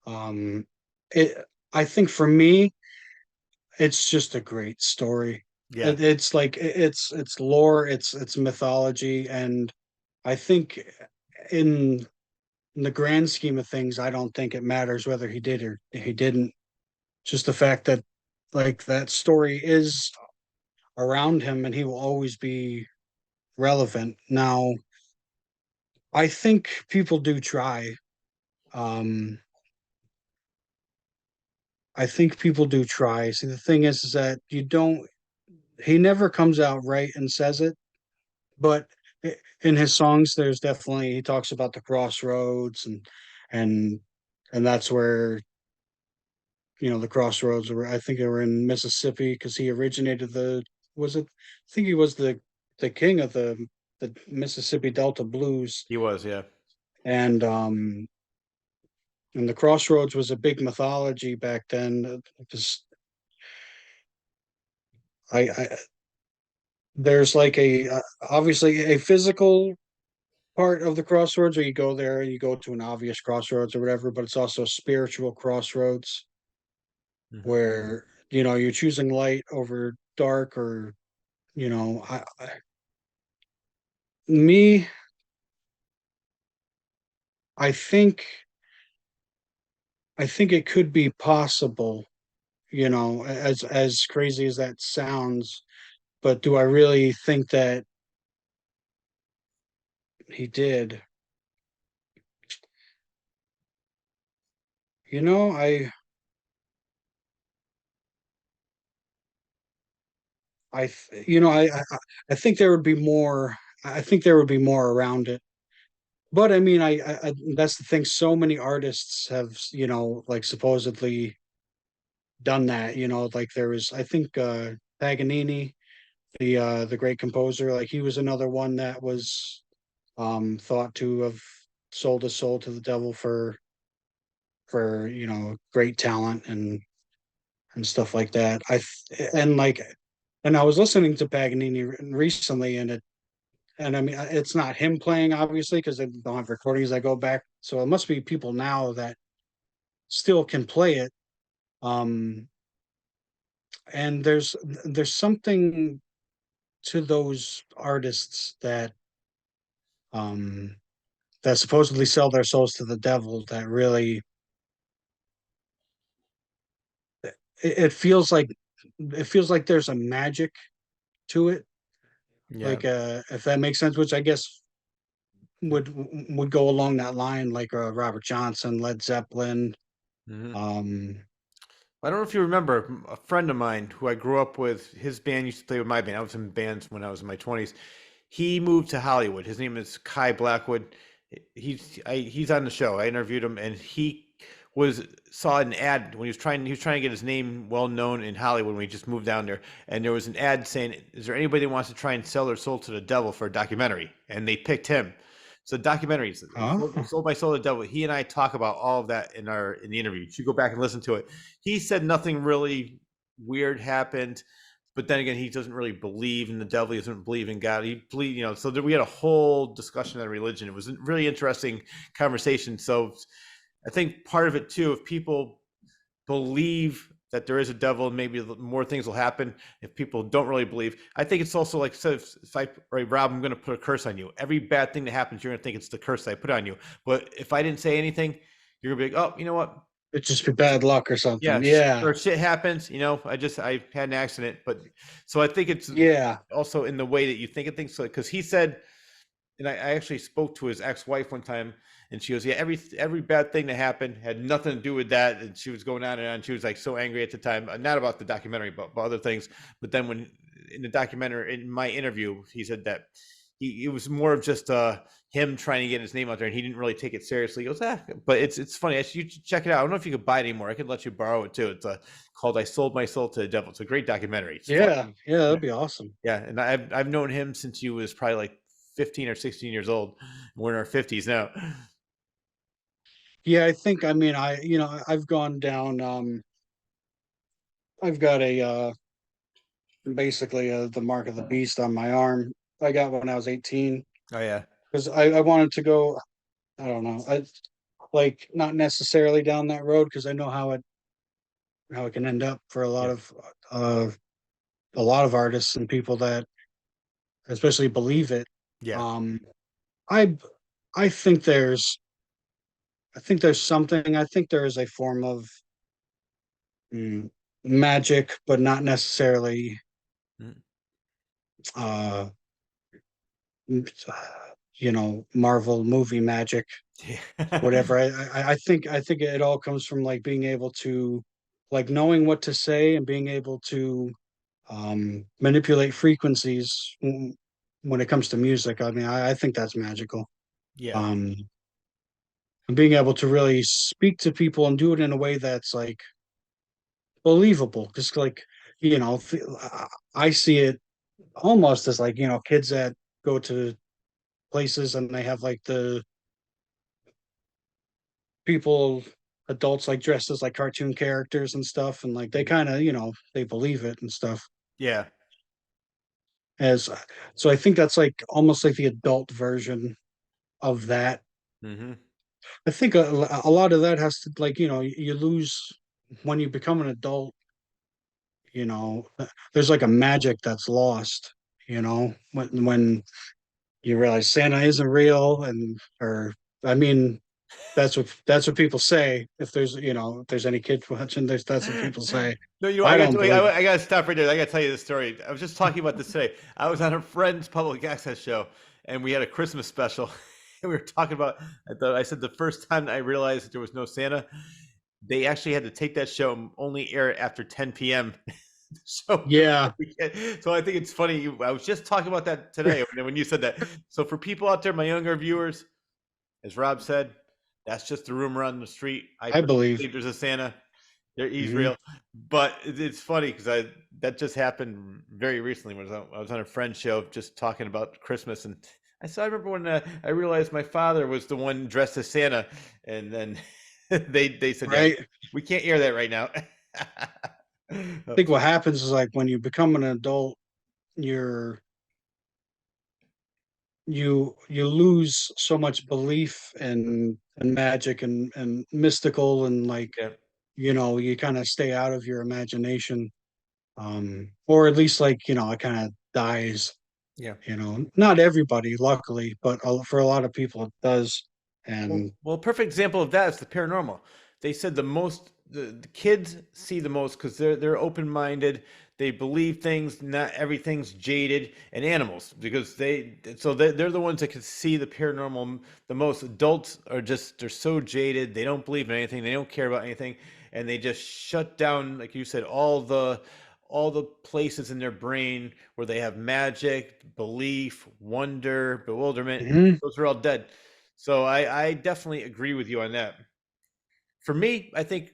S3: Um, it, I think for me, it's just a great story.
S2: Yeah.
S3: It's like it's lore, it's mythology, and I think in in the grand scheme of things, I don't think it matters whether he did or he didn't. Just the fact that like that story is around him and he will always be relevant. Now, I think people do try. Um, I think people do try. See, the thing is that you don't, he never comes out right and says it, but in his songs, there's definitely, he talks about the crossroads and, and that's where, the crossroads were, I think they were in Mississippi because he originated was it, I think he was the king of the Mississippi Delta blues.
S2: He was, yeah.
S3: And the crossroads was a big mythology back then because I there's like obviously a physical part of the crossroads where you go there and you go to an obvious crossroads or whatever, but it's also a spiritual crossroads
S2: Hmm.
S3: where you're choosing light over dark or me I think I think it could be possible, as crazy as that sounds, but do I really think that he did? You know, I think there would be more. I think there would be more around it. But I mean, that's the thing. So many artists have, like supposedly done that. Like there was, I think, Paganini, the great composer, like he was another one that was thought to have sold his soul to the devil for great talent and stuff like that. And I was listening to Paganini recently, and I mean it's not him playing obviously because they don't have recordings that go back. So it must be people now that still can play it. Um, and there's something to those artists um that supposedly sell their souls to the devil that really it feels like there's a magic to it,
S2: Yeah.
S3: like if that makes sense, which I guess would would go along that line, like Robert Johnson, Led Zeppelin.
S2: Hmm.
S3: um
S2: I don't know if you remember a friend of mine who I grew up with. His band used to play with my band. I was in bands when I was in my 20s. He moved to Hollywood. His name is Kai Blackwood. He's on the show. I interviewed him, and he saw an ad when he was trying to get his name well known in Hollywood when we just moved down there, and there was an ad saying, "Is there anybody that wants to try and sell their soul to the devil for a documentary?" And they picked him. So documentaries,
S3: Oh,
S2: sold my soul to the devil. He and I talk about all of that in the interview. You should go back and listen to it. He said nothing really weird happened, but then again, he doesn't really believe in the devil. He doesn't believe in God. He believe, so we had a whole discussion on religion. It was a really interesting conversation. So I think part of it too, if people believe that there is a devil, maybe more things will happen. If people don't really believe, I think it's also like, so if I, right, Rob, I'm going to put a curse on you. Every bad thing that happens, you're going to think it's the curse I put on you. But if I didn't say anything, you're going to be like, oh, you know what?
S3: it'd just be bad luck or something.
S2: Yeah,
S3: Yeah.
S2: or shit happens. I had an accident, but so I think it's
S3: Yeah.
S2: also in the way that you think of things. So, because he said, and I actually spoke to his ex-wife one time, and she goes, "Yeah, every bad thing that happened had nothing to do with that." And she was going on and on. She was like so angry at the time, not about the documentary, but about other things. But then when in the documentary, in my interview, he said that it was more of just him trying to get his name out there, and he didn't really take it seriously. He goes, but it's funny. You should check it out. I don't know if you could buy it anymore. I could let you borrow it too. It's called "I Sold My Soul to the Devil." It's a great documentary. It's
S3: Yeah.
S2: fun.
S3: Yeah. That'd be awesome.
S2: Yeah, and I've known him since he was probably like 15 or 16 years old. We're in our 50s now.
S3: Yeah. I think, I mean, I've gone down, I've got basically the mark of the beast on my arm. I got when I was 18
S2: Oh yeah.
S3: because I wanted to go, I don't know, like not necessarily down that road because I know how it can end up for
S2: Yeah.
S3: uh a lot of artists and people that especially believe it.
S2: Yeah.
S3: Um I I think there's something. I think there is a form of mm, magic, but not necessarily
S2: Mm.
S3: uh mm, Marvel movie magic,
S2: Yeah.
S3: whatever. I think it all comes from like being able to like knowing what to say and being able to manipulate frequencies when it comes to music. I mean, I think that's magical.
S2: Yeah.
S3: Um, and being able to really speak to people and do it in a way that's like believable. Just like, I see it almost as like, kids that go to places and they have like the people, adults like dressed as like cartoon characters and stuff. And like they kind of, they believe it and stuff.
S2: Yeah.
S3: As so I think that's like almost like the adult version of that.
S2: Hmm.
S3: I think a lot of that has to like, you lose when you become an adult, there's like a magic that's lost, when you realize Santa isn't real or I mean that's what people say. If there's any kids watching this, that's what people say.
S2: No,
S3: I don't believe it.
S2: I got to stop right there. I got to tell you this story. I was just talking about this today. I was on a friend's public access show, and we had a Christmas special. And we were talking about. I said the first time I realized that there was no Santa, they actually had to take that show and only air it after 10 p.m. So,
S3: Yeah.
S2: so I think it's funny. I was just talking about that today when you said that. So for people out there, my younger viewers, as Rob said, that's just a rumor on the street. I
S3: I
S2: personally
S3: believe.
S2: believe there's a Santa. He's
S3: Mhm.
S2: real. But it's funny because that just happened very recently when I was on a friend's show just talking about Christmas, and I remember when I realized my father was the one dressed as Santa, and then they said, "Yeah,
S3: Right.
S2: we can't air that right now."
S3: I think what happens is like when you become an adult, you're you lose so much belief and magic and mystical and like
S2: Yeah,
S3: you kind of stay out of your imagination, or at least like it kind of dies.
S2: yeah.
S3: Not everybody, luckily, but for a lot of people it does.
S2: Well,
S3: And
S2: well, a perfect example of that is the paranormal. They said the kids see the most because they're open minded. They believe things. Not everything's jaded, and animals because they're the ones that can see the paranormal the most. Adults they're so jaded. They don't believe in anything. They don't care about anything, and they just shut down, like you said, all the places in their brain where they have magic, belief, wonder, bewilderment.
S3: Mhm.
S2: Those are all dead. So I definitely agree with you on that. for me, I think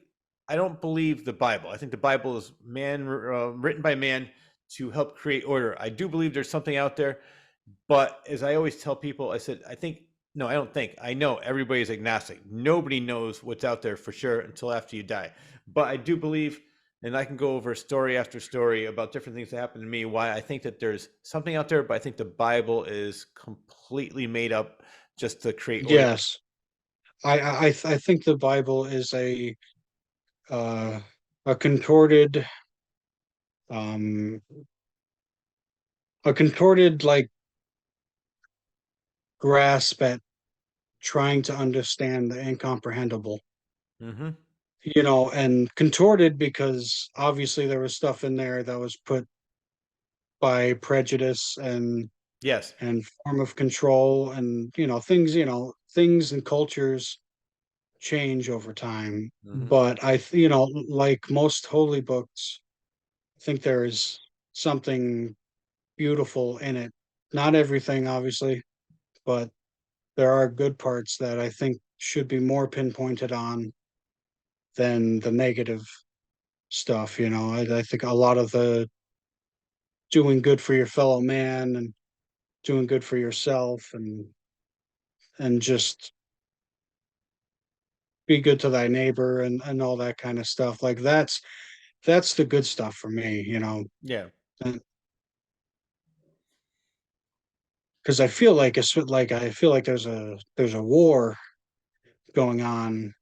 S2: I don't believe the Bible. I think the Bible is written by man to help create order. I do believe there's something out there, but as I always tell people, I said I think no, I don't think. I know everybody's agnostic. Nobody knows what's out there for sure until after you die. But I do believe, and I can go over story after story about different things that happened to me, why I think that there's something out there, but I think the Bible is completely made up just to create order.
S3: Yes, I think the Bible is uh, a contorted um like grasp at trying to understand the incomprehensible.
S2: Mm-hmm.
S3: And contorted because obviously there was stuff in there that was put by prejudice
S2: Yes.
S3: and form of control, and things and cultures change over time.
S2: Mm-hmm.
S3: But like most holy books, I think there is something beautiful in it. Not everything, obviously, but there are good parts that I think should be more pinpointed on than the negative stuff. I think a lot of the doing good for your fellow man and doing good for yourself and just be good to thy neighbor and all that kind of stuff. Like that's the good stuff for me.
S2: Yeah.
S3: Because I feel like there's a war going on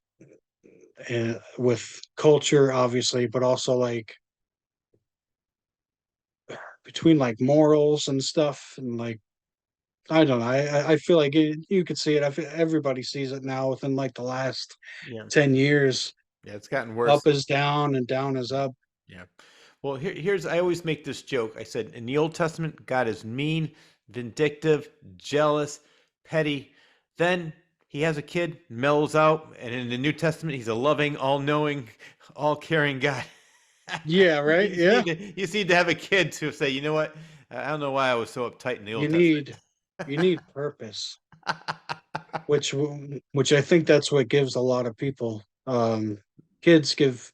S3: with culture, obviously, but also like between like morals and stuff, and like I don't know. I feel like you could see it. Everybody sees it now within like the last
S2: Yeah.
S3: 10 years.
S2: Yeah. It's gotten worse.
S3: Up is down and down is up.
S2: Yeah. Well, here's I always make this joke. I said in the Old Testament, God is mean, vindictive, jealous, petty. Then he has a kid, mellows out, and in the New Testament, he's a loving, all-knowing, all-caring God.
S3: Yeah, right. Yeah,
S2: You just need to have a kid to say, you know what? I don't know why I was so uptight in the
S3: you
S2: Old Testament.
S3: need you need purpose, which I think that's what gives a lot of people. Kids give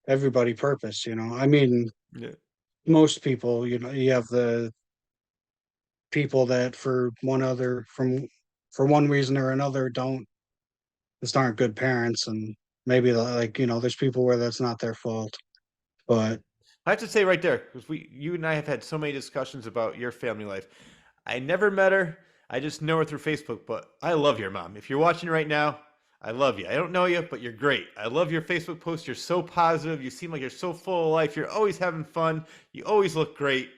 S3: everybody purpose. I mean,
S2: Yeah.
S3: most people. You have the people that for one reason or another don't just aren't good parents, and maybe like there's people where that's not their fault, but
S2: I have to say right there, because you and I have had so many discussions about your family life. I never met her. I just know her through Facebook, but I love your mom. If you're watching right now, I love you. I don't know you, but you're great. I love your Facebook posts. You're so positive. You seem like you're so full of life. You're always having fun. You always look great.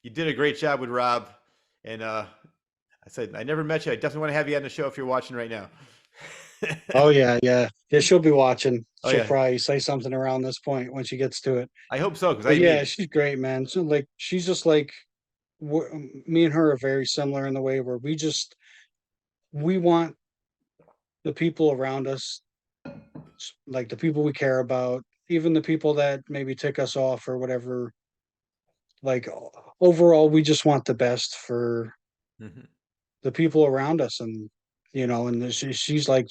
S2: You did a great job with Rob. And I said, I never met you. I definitely want to have you on the show if you're watching right now.
S3: oh yeah, she'll be watching.
S2: Oh,
S3: She'll
S2: yeah.
S3: probably say something around this point when she gets to it.
S2: I hope so, because
S3: But
S2: I need
S3: yeah,
S2: it.
S3: she's great, man. So like she's just like me and her are very similar in the way where we want the people around us, like the people we care about, even the people that maybe tick us off or whatever. Like overall, we just want the best for
S2: Mhm.
S3: the people around us, and she's like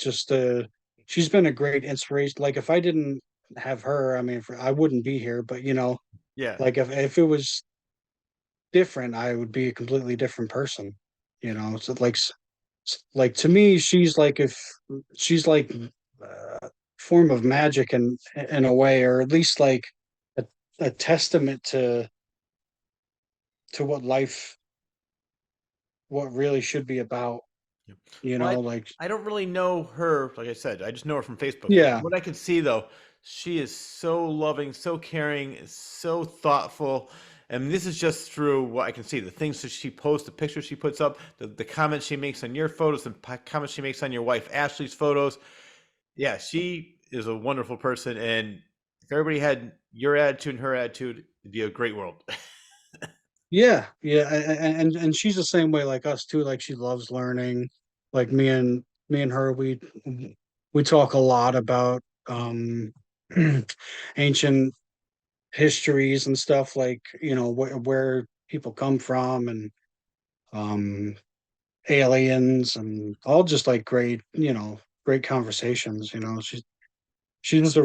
S3: she's been a great inspiration. Like if I didn't have her, I mean, I wouldn't be here. But
S2: Yeah.
S3: like if it was different, I would be a completely different person. So like to me, she's like form of magic in a way, or at least like a, a testament to what really should be about.
S2: Yeah.
S3: You
S2: Well,
S3: know, like
S2: I don't really know her. Like I said, I just know her from Facebook.
S3: yeah,
S2: What I can see though, she is so loving, so caring, so thoughtful. And this is just through what I can see. The things that she posts, the pictures she puts up, the comments she makes on your photos, and comments she makes on your wife Ashley's photos. Yeah, she is a wonderful person. And if everybody had your attitude and her attitude, it'd be a great world.
S3: yeah, and she's the same way like us too. Like she loves learning. Like me and her, we talk a lot about ancient histories and stuff, like where people come from, and um aliens, and all just like great conversations. she's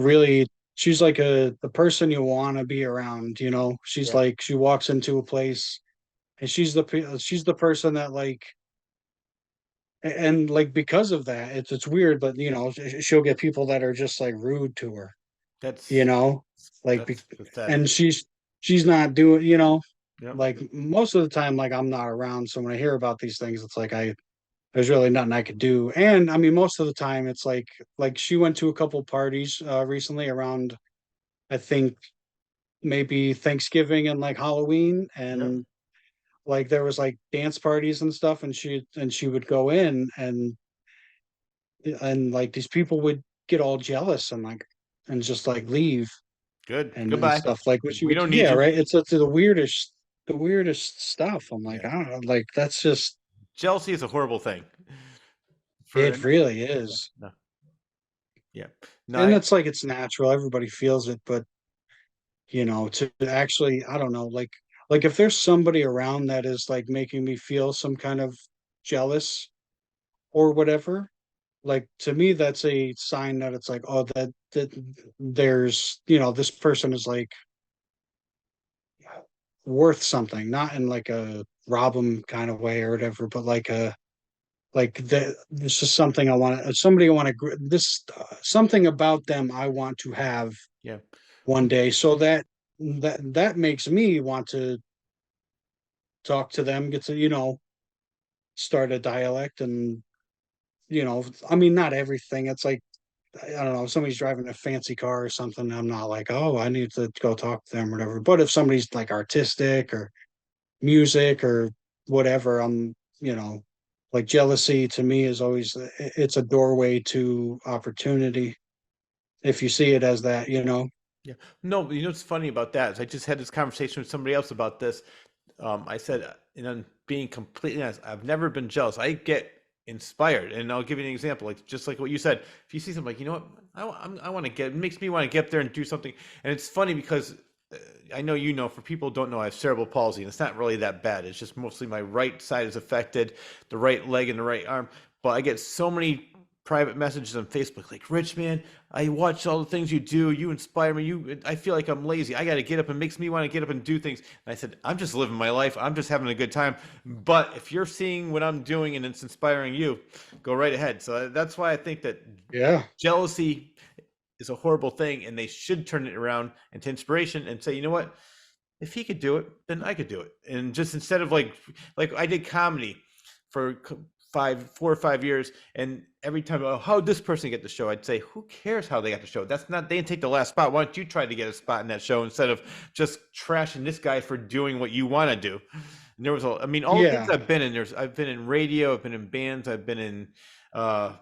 S3: like the person you want to be around, you know. She's
S2: Yeah.
S3: like she walks into a place and she's the person that like and like because of that it's weird, but you know she'll get people that are just like rude to her, you
S2: That's
S3: know, like
S2: that's pathetic.
S3: and she's not doing, you know,
S2: Yep.
S3: like most of the time like I'm not around, so when I hear about these things it's like I there's really nothing I could do. And I mean most of the time it's like she went to a couple parties recently around I think maybe Thanksgiving and like Halloween,
S2: Yep.
S3: and like there was like dance parties and stuff, and she would go in and like these people would get all jealous and like and just like leave
S2: Good.
S3: and
S2: Goodbye.
S3: stuff like what she
S2: We
S3: would
S2: don't need
S3: yeah,
S2: you.
S3: right, it's the weirdest stuff. I'm like
S2: Yeah.
S3: I don't know, like that's just
S2: Jealousy is a horrible thing. For
S3: it really
S2: yeah.
S3: is.
S2: No. Yeah. No,
S3: And it's like it's natural, everybody feels it, but you know, to actually I don't know, like if there's somebody around that is like making me feel some kind of jealous or whatever, like to me that's a sign that it's like oh that there's you know this person is like worth something, not in like a rob them kind of way or whatever, but like a like that this is something I want to somebody I want to this something about them I want to have
S2: yeah.
S3: one day, so that makes me want to talk to them, get to you know start a dialect and you know I mean not everything, it's like I don't know, if somebody's driving a fancy car or something, I'm not like, oh, I need to go talk to them or whatever. But if somebody's like artistic or music or whatever, I'm, you know, like jealousy to me is always it's a doorway to opportunity if you see it as that, you know.
S2: Yeah. No, but you know what's funny about that is I just had this conversation with somebody else about this. I said, and I'm being completely honest, I've never been jealous. I get inspired, and I'll give you an example, like just like what you said. If you see something like, you know what, I want to get, it makes me want to get up there and do something. And it's funny because I know you know, for people who don't know, I have cerebral palsy, and it's not really that bad. It's just mostly my right side is affected, the right leg and the right arm. But I get so many private messages on Facebook, like, Rich, man, I watch all the things you do. You inspire me. I feel like I'm lazy. I got to get up, and makes me want to get up and do things. And I said, I'm just living my life. I'm just having a good time. But if you're seeing what I'm doing and it's inspiring you, go right ahead. So that's why I think that
S3: Yeah.
S2: jealousy is a horrible thing, and they should turn it around into inspiration and say, you know what? If he could do it, then I could do it. And just instead of like I did comedy for 4 or 5 years, and every time, oh, how this person get the show? I'd say, who cares how they got the show? That's not, they didn't take the last spot. Why don't you try to get a spot in that show instead of just trashing this guy for doing what you want to do? And there was I mean, all the things
S3: Yeah.
S2: I've been in. I've been in radio. I've been in bands. I've been in uh,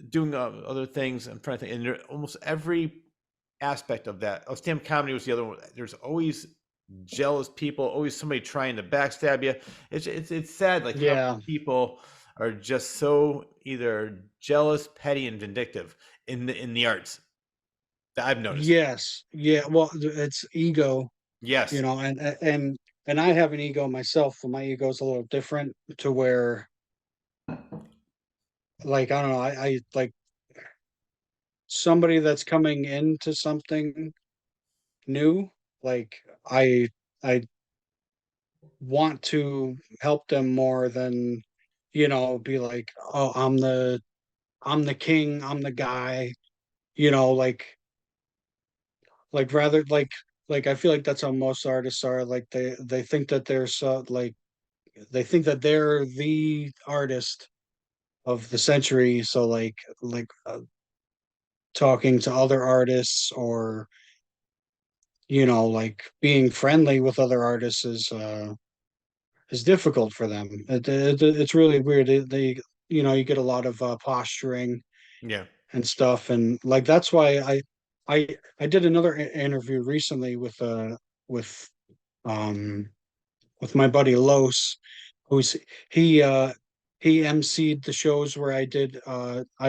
S2: doing other things. I'm trying to think, and almost every aspect of that. Oh, stand-up comedy was the other one. There's always jealous people, always somebody trying to backstab you. It's sad, like how
S3: Yeah.
S2: people are just so either jealous, petty, and vindictive in the arts that I've noticed.
S3: Yes. Yeah. Well, it's ego, you
S2: Yes.
S3: know, and I have an ego myself, but my ego is a little different to where like I don't know, I like somebody that's coming into something new, like I want to help them more than, you know, be like, oh, I'm the king, I'm the guy, you know, like rather like I feel like that's how most artists are. Like they think that they're so like they think that they're the artist of the century. So talking to other artists or you know like being friendly with other artists is difficult for them. It's really weird. They you know you get a lot of posturing
S2: Yeah.
S3: and stuff, and like that's why I did another interview recently with um with my buddy Los, who's he uh he emceed the shows where I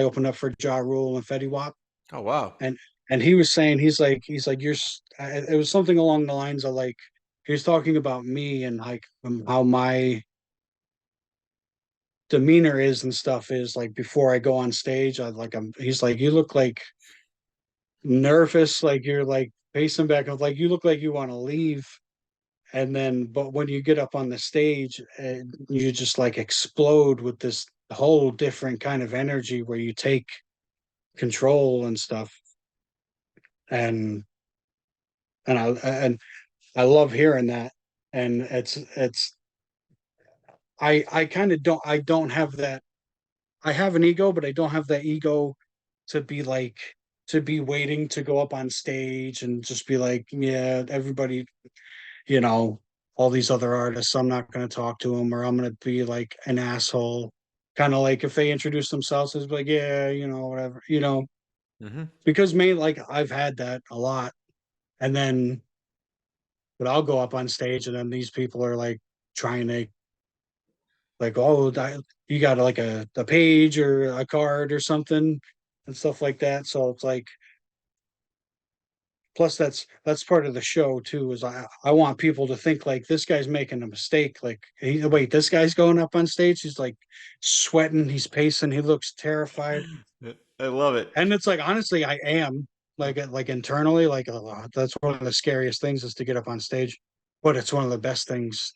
S3: opened up for Ja Rule and Fetty Wap,
S2: Oh wow.
S3: and he was saying he's like it was something along the lines of like he was talking about me and like how my demeanor is and stuff is like before I go on stage. I like I'm he's like you look like nervous, like you're like pacing back and like you look like you want to leave. And then, but when you get up on the stage, you just like explode with this whole different kind of energy where you take control and stuff. And and I love hearing that. And it's I kind of don't have that. I have an ego, but I don't have that ego to be like to be waiting to go up on stage and just be like, yeah, everybody, you know, all these other artists, I'm not going to talk to them, or I'm going to be like an asshole. Kind of like if they introduce themselves as like, yeah, whatever,
S2: Hmm.
S3: because me, like I've had that a lot. And then, but I'll go up on stage and then these people are like trying to like, oh, you got like a page or a card or something and stuff like that. So it's like, plus that's part of the show too, is I want people to think like this guy's making a mistake. Like, wait, this guy's going up on stage, he's like sweating, he's pacing, he looks terrified.
S2: I love it.
S3: And it's like, honestly, I am like internally, like, that's one of the scariest things is to get up on stage, but it's one of the best things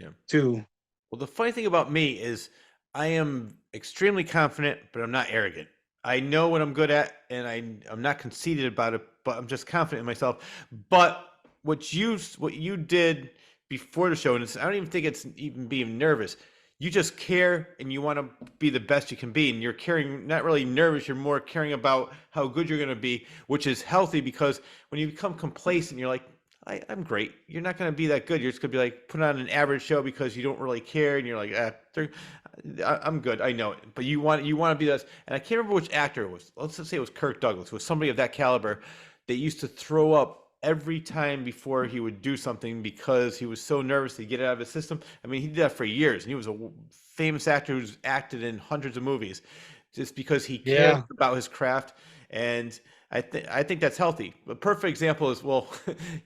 S2: Yeah.
S3: too.
S2: Well, the funny thing about me is I am extremely confident, but I'm not arrogant. I know what I'm good at, and I'm not conceited about it, but I'm just confident in myself. But what you did before the show, and I don't even think it's even being nervous. You just care, and you want to be the best you can be, and you're caring, not really nervous. You're more caring about how good you're going to be, which is healthy because when you become complacent, you're like, I'm great. You're not going to be that good. You're just going to be like put on an average show because you don't really care, and you're like, I'm good. I know it. But you want to be this. And I can't remember which actor it was. Let's just say it was Kirk Douglas. It was somebody of that caliber that used to throw up every time before he would do something because he was so nervous to get it out of his system. I mean, he did that for years, and he was a famous actor who's acted in hundreds of movies just because he cared
S3: Yeah.
S2: about his craft. And I think that's healthy. A perfect example is, well,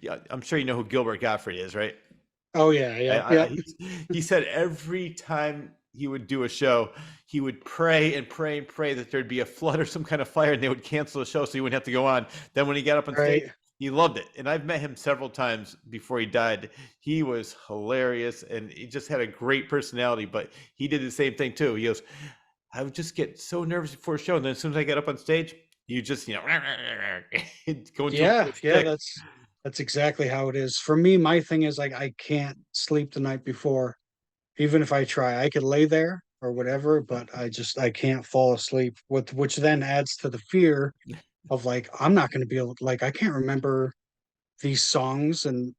S2: yeah, I'm sure you know who Gilbert Gottfried is, right?
S3: Oh yeah,
S2: I,
S3: yeah,
S2: I,
S3: yeah.
S2: he said every time he would do a show, he would pray and pray and pray that there'd be a flood or some kind of fire, and they would cancel the show so he wouldn't have to go on. Then when he got up on stage,
S3: Right.
S2: he loved it, and I've met him several times before he died. He was hilarious, and he just had a great personality. But he did the same thing too. He goes, I would just get so nervous before a show, and then as soon as I get up on stage, you just go into a
S3: Yeah,
S2: full
S3: yeah,
S2: shtick.
S3: that's exactly how it is. For me, my thing is like I can't sleep the night before. Even if I try, I could lay there or whatever, but I can't fall asleep. With which then adds to the fear of like I'm not going to be able like I can't remember these songs and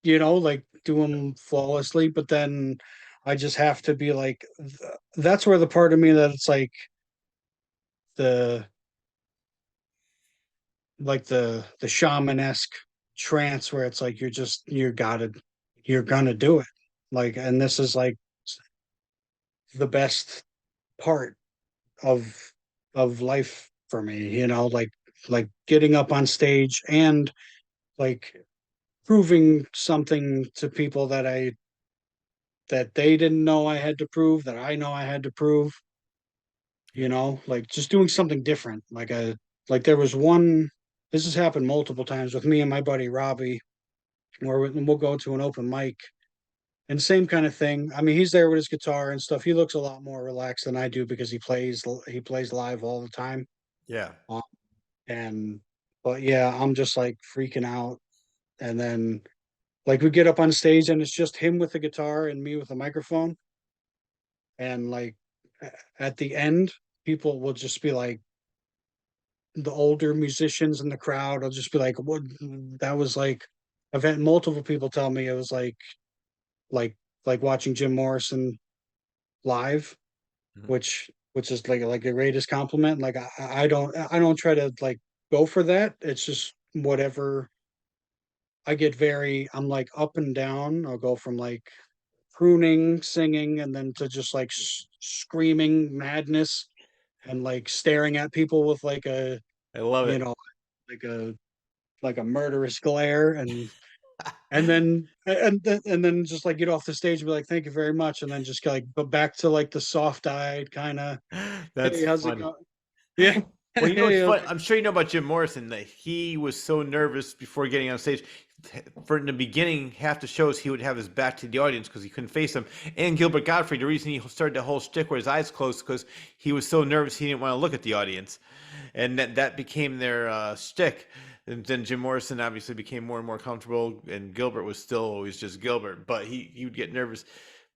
S3: like do them flawlessly, but then I just have to be like that's where the part of me that it's the the shaman-esque trance where it's like you're gonna do it. Like, and this is like the best part of life for me, like getting up on stage and like proving something to people that they didn't know I had to prove, that I know I had to prove,
S2: Yeah.
S3: like just doing something different. Like there was one, this has happened multiple times with me and my buddy Robbie, where we'll go to an open mic and same kind of thing. I mean, he's there with his guitar and stuff. He looks a lot more relaxed than I do because he plays live all the time.
S2: Yeah.
S3: Um, and but yeah, I'm just like freaking out. And then like we get up on stage and it's just him with the guitar and me with the microphone. And like at the end, people will just be like the older musicians in the crowd will just be like, "What?" That was like I've had multiple people tell me it was like like watching Jim Morrison live,
S2: Mhm.
S3: which is like the greatest compliment. Like I don't try to like go for that. It's just whatever. I'm like up and down. I'll go from like crooning, singing, and then to just like screaming madness and like staring at people with like
S2: I love
S3: you
S2: it.
S3: know like a murderous glare and then just like get off the stage and be like thank you very much and then just like but back to like the soft-eyed kind of
S2: That's
S3: hey how's it
S2: funny.
S3: going. Yeah.
S2: Well, you know what's fun?
S3: Okay.
S2: I'm sure you know about Jim Morrison that he was so nervous before getting on stage. For in the beginning, half the shows he would have his back to the audience because he couldn't face them. And Gilbert Godfrey, the reason he started the whole shtick with his eyes closed because he was so nervous he didn't want to look at the audience, and that became their shtick. And then Jim Morrison obviously became more and more comfortable, and Gilbert was still always just Gilbert, but he would get nervous.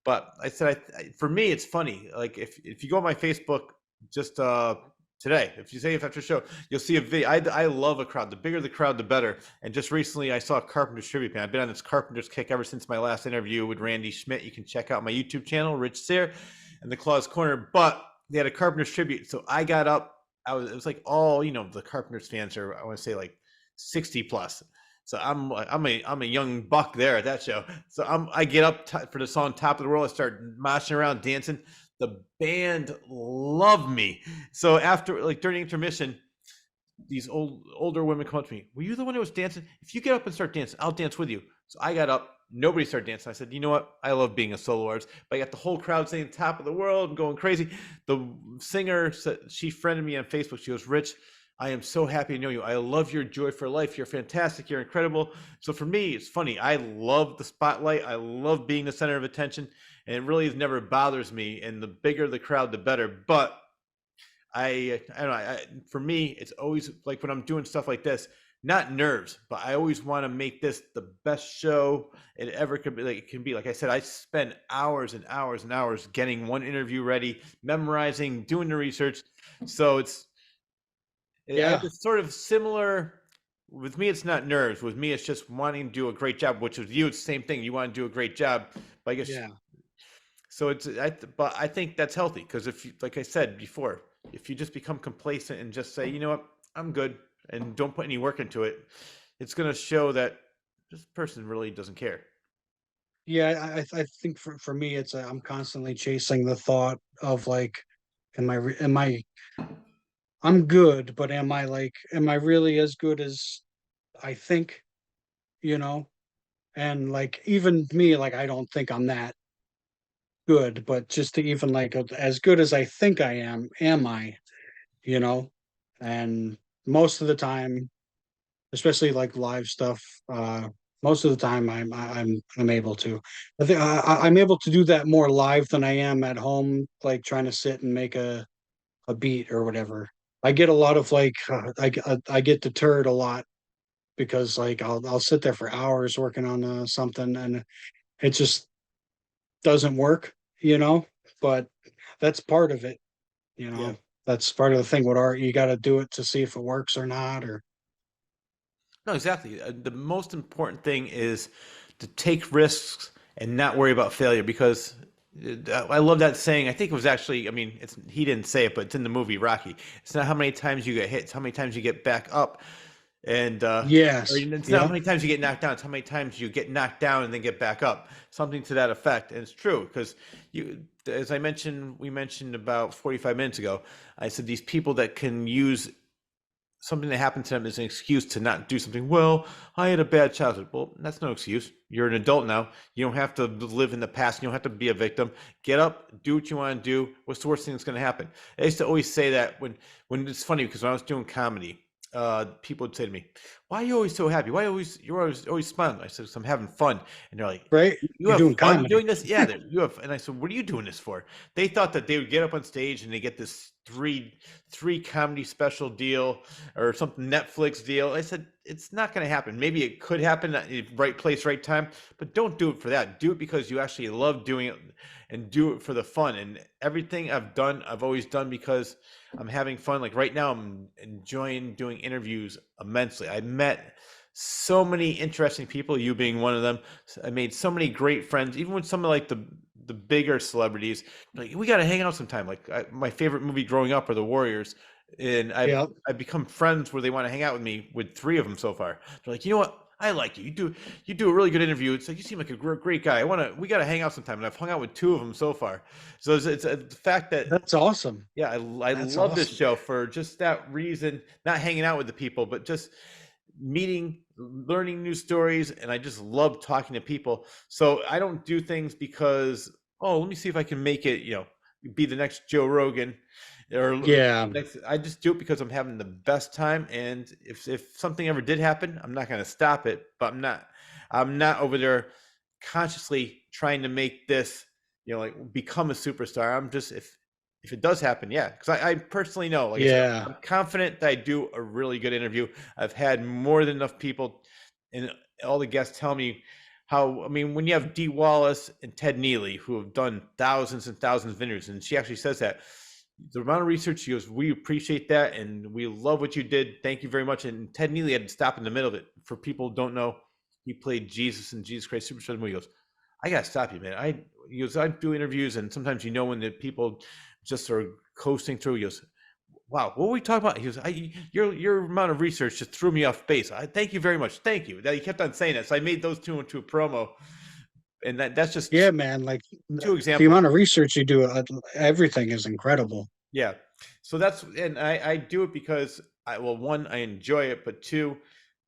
S2: But I said, for me, it's funny. Like if you go on my Facebook, just today, if you save after the show, you'll see a video. I love a crowd. The bigger the crowd, the better. And just recently, I saw a Carpenters tribute band. I've been on this Carpenters kick ever since my last interview with Randy Schmidt. You can check out my YouTube channel, Rich Sayre, and the Claus Corner. But they had a Carpenters tribute, so I got up. It was like all the Carpenters fans are. I want to say like 60 plus. So I'm a young buck there at that show. So I get up for the song "Top of the World." I start moshing around, dancing. The band loved me. So after, like, during intermission, these older women come up to me. Were you the one who was dancing? If you get up and start dancing, I'll dance with you. So I got up. Nobody started dancing. I said, you know what? I love being a solo artist. But I got the whole crowd saying "Top of the World" and going crazy. The singer said, she friended me on Facebook. She goes, Rich, I am so happy to know you. I love your joy for life. You're fantastic. You're incredible. So for me, it's funny. I love the spotlight. I love being the center of attention. And it really never bothers me. And the bigger the crowd, the better. But I don't know. For me, it's always like when I'm doing stuff like this, not nerves, but I always want to make this the best show it ever could be. Like it can be. Like I said, I spend hours and hours and hours getting one interview ready, memorizing, doing the research. So
S3: Yeah.
S2: it's sort of similar. With me, it's not nerves. With me, it's just wanting to do a great job. Which with you, it's the same thing. You want to do a great job, but I guess.
S3: Yeah.
S2: So but I think that's healthy because if you, like I said before, if you just become complacent and just say, you know what, I'm good, and don't put any work into it, it's going to show that this person really doesn't care.
S3: Yeah, I think for me, it's I'm constantly chasing the thought of like, am I I'm good, but am I really as good as I think, you know? And like even me, like I don't think I'm that good, but just to even like as good as I think I am I, you know? And most of the time, especially like live stuff, most of the time I'm able to. I think I'm able to do that more live than I am at home, like trying to sit and make a beat or whatever. I get a lot of like I get deterred a lot because like I'll sit there for hours working on something and it just doesn't work, you know. But that's part of it, you
S2: Yeah.
S3: know. That's part of the thing with art. You got to do it to see if it works or not. Or
S2: No, exactly. The most important thing is to take risks and not worry about failure because I love that saying. I think it was actually, I mean, he didn't say it, but it's in the movie Rocky. It's not how many times you get hit, it's how many times you get back up. And or
S3: yes,
S2: it's not how
S3: yeah,
S2: many times you get knocked down, it's how many times you get knocked down and then get back up. Something to that effect. And it's true because as we mentioned about 45 minutes ago, I said these people that can use something that happened to them is an excuse to not do something. Well, I had a bad childhood. Well, that's no excuse. You're an adult now. You don't have to live in the past. You don't have to be a victim. Get up, do what you want to do. What's the worst thing that's going to happen? I used to always say that when it's funny because when I was doing comedy, people would say to me, "Why are you always so happy? You're always smiling?" I said, "I'm having fun." And they're like,
S3: right.
S2: "You
S3: You're
S2: have
S3: doing
S2: fun
S3: comedy.
S2: doing this?" Yeah, you have. And I said, "What are you doing this for?" They thought that they would get up on stage and they get this three comedy special deal or something Netflix deal. I said, it's not going to happen. Maybe it could happen at the right place, right time, but don't do it for that. Do it because you actually love doing it and do it for the fun. And everything I've done, I've always done because I'm having fun. Like right now, I'm enjoying doing interviews immensely. I met so many interesting people, you being one of them. I made so many great friends, even with some of like the bigger celebrities. Like we got to hang out sometime. Like my favorite movie growing up are The Warriors, and
S3: Yeah,
S2: I've become friends where they want to hang out with me with 3 of them so far. They're like, you know what? I like you. You do a really good interview. It's like you seem like a great guy. We got to hang out sometime. And I've hung out with 2 of them so far. So it's the fact that
S3: that's awesome.
S2: yeah, I
S3: That's
S2: love this
S3: awesome.
S2: show for just that reason. Not hanging out with the people, but just meeting, learning new stories, and I just love talking to people. So I don't do things because, oh, let me see if I can make it, be the next Joe Rogan. or
S3: Yeah.
S2: I just do it because I'm having the best time. And if something ever did happen, I'm not going to stop it. But I'm not over there consciously trying to make this, like become a superstar. I'm just if it does happen, yeah. Because I personally know, like I said,
S3: Yeah.
S2: I'm confident that I do a really good interview. I've had more than enough people, and all the guests tell me how. I mean, when you have Dee Wallace and Ted Neely, who have done thousands and thousands of interviews, and she actually says that the amount of research, she goes, we appreciate that, and we love what you did. Thank you very much. And Ted Neely had to stop in the middle of it. For people who don't know, he played Jesus in Jesus Christ Superstar movie. He goes, I gotta stop you, man. He goes, I do interviews, and sometimes when the people just are coasting through. He goes, wow, what were we talking about? He goes, your amount of research just threw me off base. I thank you very much. Thank you. That he kept on saying that. So I made those two into a promo, and that's just
S3: Yeah, man. Like
S2: two
S3: the
S2: examples.
S3: amount of research you do, everything is incredible.
S2: Yeah. So and I do it because one, I enjoy it, but two,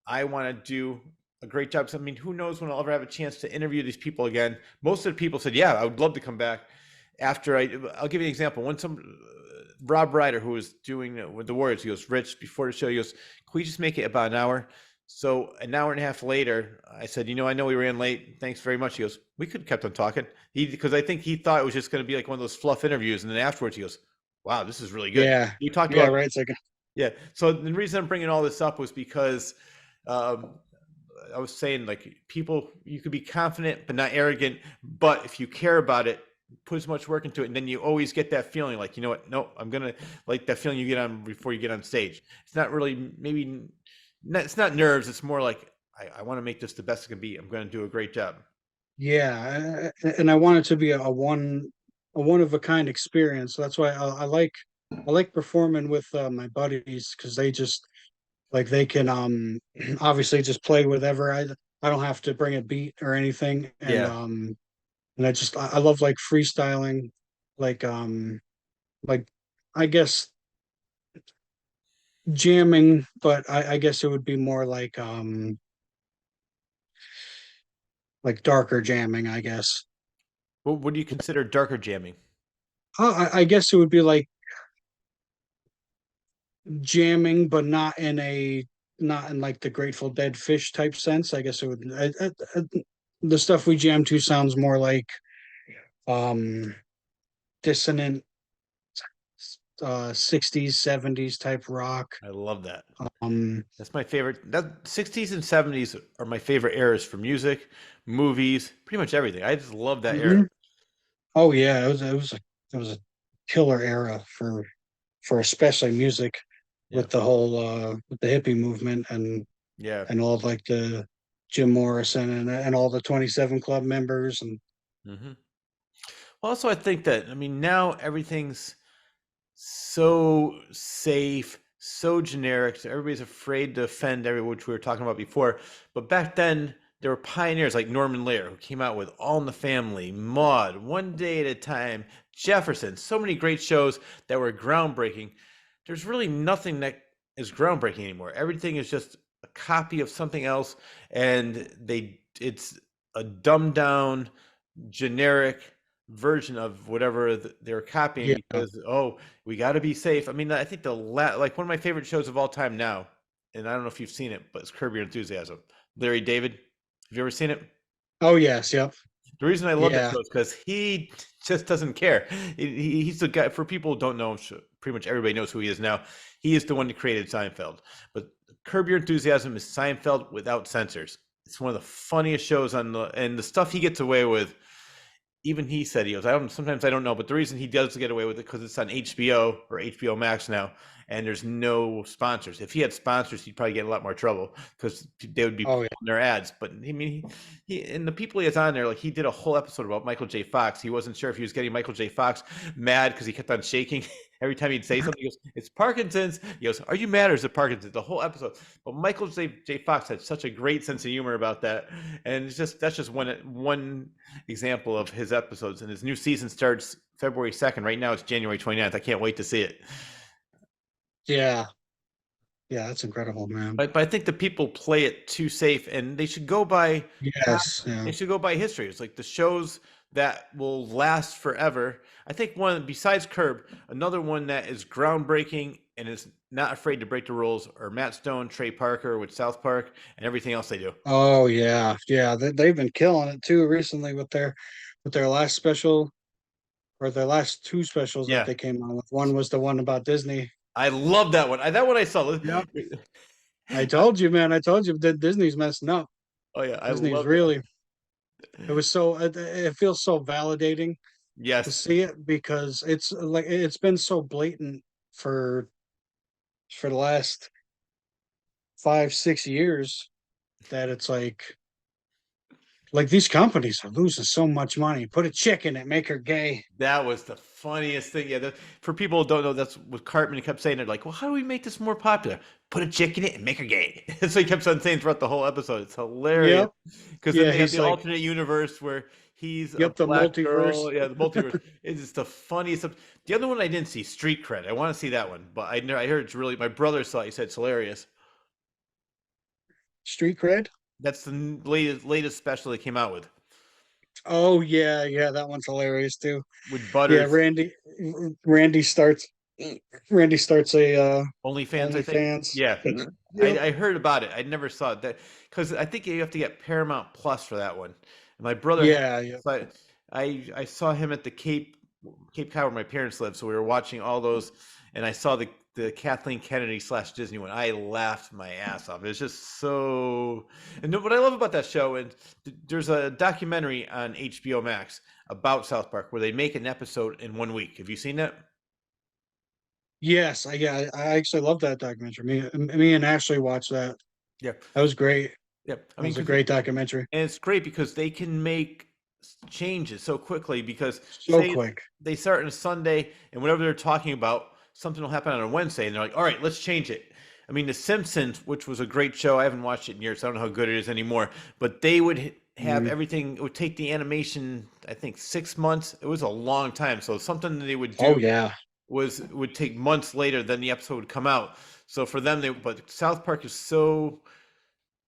S2: I want to do a great job. So, I mean, who knows when I'll ever have a chance to interview these people again. Most of the people said, yeah, I would love to come back after I'll give you an example. When Rob Ryder, who was doing with the Warriors, he goes, Rich, before the show, he goes, can we just make it about an hour? So an hour and a half later, I said, I know we ran late. Thanks very much. He goes, we could have kept on talking. Because I think he thought it was just going to be like one of those fluff interviews. And then afterwards he goes, wow, this is really good.
S3: Yeah.
S2: You talked
S3: Yeah,
S2: about,
S3: right. It's like,
S2: yeah. So the reason I'm bringing all this up was because I was saying, like, people, you could be confident but not arrogant. But if you care about it, put as much work into it, and then you always get that feeling like, you know what? No, I'm gonna, like that feeling you get on before you get on stage. It's not really it's not nerves. It's more like I want to make this the best it can be. I'm going to do a great job.
S3: yeah, and I want it to be a one of a kind experience. So that's why I like performing with my buddies, because they just like they can obviously just play whatever. I don't have to bring a beat or anything,
S2: Yeah,
S3: and I love like freestyling, like like I guess jamming, but I guess it would be more like darker jamming, I guess.
S2: what do you consider darker jamming?
S3: I guess it would be like jamming, but not in like the Grateful Dead Fish type sense. I guess it would. The stuff we jam to sounds more like um dissonant 60s 70s type rock.
S2: I love that.
S3: Um
S2: That's my favorite. That 60s and 70s are my favorite eras for music, movies, pretty much everything. I just love that era.
S3: mhm. Oh yeah, it was a killer era for especially music,
S2: Yeah,
S3: with the hippie movement
S2: yeah.
S3: and all of like the Jim Morrison and all the 27 Club members and
S2: Hmm. Also, I think that, I mean, now everything's so safe, so generic. So everybody's afraid to offend everyone, which we were talking about before. But back then, there were pioneers like Norman Lear, who came out with All in the Family, Maude, One Day at a Time, Jefferson. So many great shows that were groundbreaking. There's really nothing that is groundbreaking anymore. Everything is just a copy of something else, and it's a dumbed down, generic version of whatever they're copying,
S3: yeah.
S2: because we got to be safe. I mean, I think like one of my favorite shows of all time now, and I don't know if you've seen it, but it's Curb Your Enthusiasm. Larry David, have you ever seen it?
S3: Oh yes, yep.
S2: The reason I love that
S3: Yeah.
S2: show is because he just doesn't care. He's the guy. For people who don't know him, pretty much everybody knows who he is now. He is the one that created Seinfeld. But Curb Your Enthusiasm is Seinfeld without censors. It's one of the funniest shows and the stuff he gets away with. Even he said, he goes, sometimes I don't know, but the reason he does get away with it because it's on HBO or HBO Max now, and there's no sponsors. If he had sponsors, he'd probably get in a lot more trouble because they would be
S3: Oh
S2: pulling
S3: yeah.
S2: their ads. But I mean, he and the people he has on there, like he did a whole episode about Michael J. Fox. He wasn't sure if he was getting Michael J. Fox mad because he kept on shaking every time he'd say something. He goes, "It's Parkinson's." He goes, "Are you mad or is it Parkinson's?" The whole episode. But Michael J. Fox had such a great sense of humor about that, and that's just one example of his episodes. And his new season starts February 2nd. Right now it's January 29th. I can't wait to see it.
S3: Yeah. Yeah, that's incredible, man.
S2: But I think the people play it too safe, and they should go by
S3: Yes, yeah.
S2: history. It's like the shows that will last forever. I think one besides Curb, another one that is groundbreaking and is not afraid to break the rules are Matt Stone, Trey Parker with South Park, and everything else they do.
S3: Oh yeah, yeah. They've been killing it too recently with their last special or their last two specials that
S2: Yeah,
S3: they came on with. One was the one about Disney.
S2: I love that one. That one I saw.
S3: Yep. I told you, man. I told you that Disney's messing up.
S2: Oh yeah, I
S3: Disney's
S2: love that.
S3: really. It was so. It feels so validating to
S2: Yes,
S3: see it because it's like it's been so blatant for the last 5 6 years that it's like these companies are losing so much money. Put a chick in it, make her gay.
S2: that was the funniest thing. Yeah, for people who don't know, that's what Cartman kept saying. They're like, "Well, how do we make this more popular? Put a chick in it and make her gay." So he kept on saying throughout the whole episode. It's hilarious
S3: Yep.
S2: because then
S3: Yeah,
S2: they have
S3: he's
S2: the
S3: like,
S2: alternate universe where he's a
S3: yep, the
S2: black
S3: multiverse.
S2: girl. Yeah, the multiverse. It's just the funniest. The other one I didn't see, Street Cred. I want to see that one, but I heard it's really. My brother saw it. He said it's hilarious.
S3: Street cred.
S2: That's the latest special they came out
S3: Oh yeah, yeah, that one's hilarious too.
S2: with
S3: Yeah,
S2: Butters.
S3: Randy starts Randy starts a
S2: OnlyFans, I think.
S3: OnlyFans.
S2: Yeah,
S3: Yep.
S2: I heard about it. I never saw it that because I think you have to get Paramount Plus for that one. And my brother,
S3: Yeah, yeah.
S2: so I saw him at the Cape Cod where my parents live, so we were watching all those, and I saw the Kathleen Kennedy / Disney one. I laughed my ass off. It's just so. And what I love about that show, and there's a documentary on HBO Max about South Park where they make an episode in 1 week. Have you seen that?
S3: Yes, I actually love that documentary. Me and Ashley watched that.
S2: Yeah,
S3: That was great.
S2: yeah. I
S3: That
S2: mean,
S3: was a
S2: 'cause
S3: great documentary.
S2: and it's great because they can make changes so quickly because
S3: So
S2: say
S3: quick.
S2: they start on a Sunday and whatever they're talking about, something will happen on a Wednesday and they're like, all right, let's change it. I mean, The Simpsons, which was a great show, I haven't watched it in years. So I don't know how good it is anymore, but they would have
S3: Mhm.
S2: everything. It would take the animation, I think, 6 months. It was a long time. So something that they would
S3: Oh
S2: do
S3: yeah.
S2: would take months later than the episode would come out. So for them, but South Park is so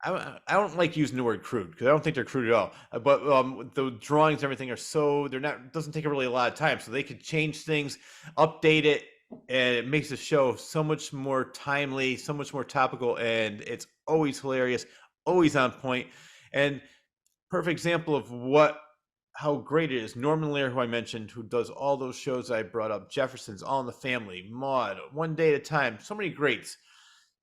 S2: I don't like using the word crude because I don't think they're crude at all. But the drawings and everything are so they're not doesn't take really a lot of time, so they could change things, update it, and it makes the show so much more timely, so much more topical, and it's always hilarious, always on point, and perfect example of how great it is. Norman Lear, who I mentioned, who does all those shows I brought up, Jefferson's, All in the Family, Maude, One Day at a Time, so many greats.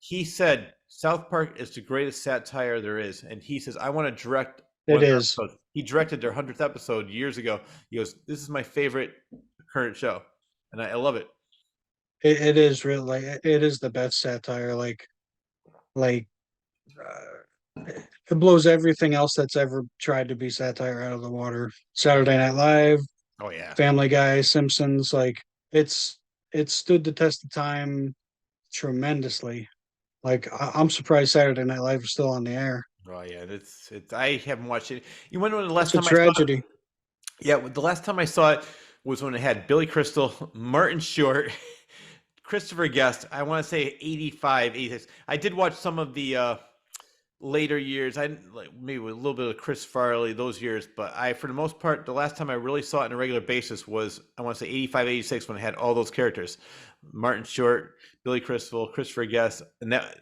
S2: He said South Park is the greatest satire there is, and he says I want to direct one
S3: It
S2: of their
S3: is.
S2: episodes. He directed their 100th episode years ago. He goes, "This is my favorite current show," and I love it.
S3: It is real like it is the best satire. Like it blows everything else that's ever tried to be satire out of the water. Saturday Night Live,
S2: Oh yeah,
S3: Family Guy, Simpsons, like it's stood the test of time tremendously. Like I'm surprised Saturday Night Live is still on the air.
S2: oh yeah. It's. I haven't watched it. You wonder when the last
S3: It's a
S2: time I saw it?
S3: tragedy.
S2: Yeah, the last time I saw it was when it had Billy Crystal, Martin Short, Christopher Guest. I want to say 85, 86. I did watch some of the later years. I like maybe with a little bit of Chris Farley those years, but for the most part, the last time I really saw it on a regular basis was I want to say 85, 86 when it had all those characters, Martin Short, Billy Crystal, Christopher Guest, and that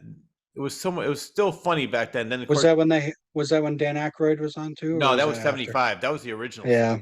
S2: it was it was still funny back then. Then of
S3: Was
S2: course,
S3: that when Dan Aykroyd was on too, or
S2: no,
S3: was
S2: that was
S3: that after?
S2: 75. That was the original.
S3: Yeah,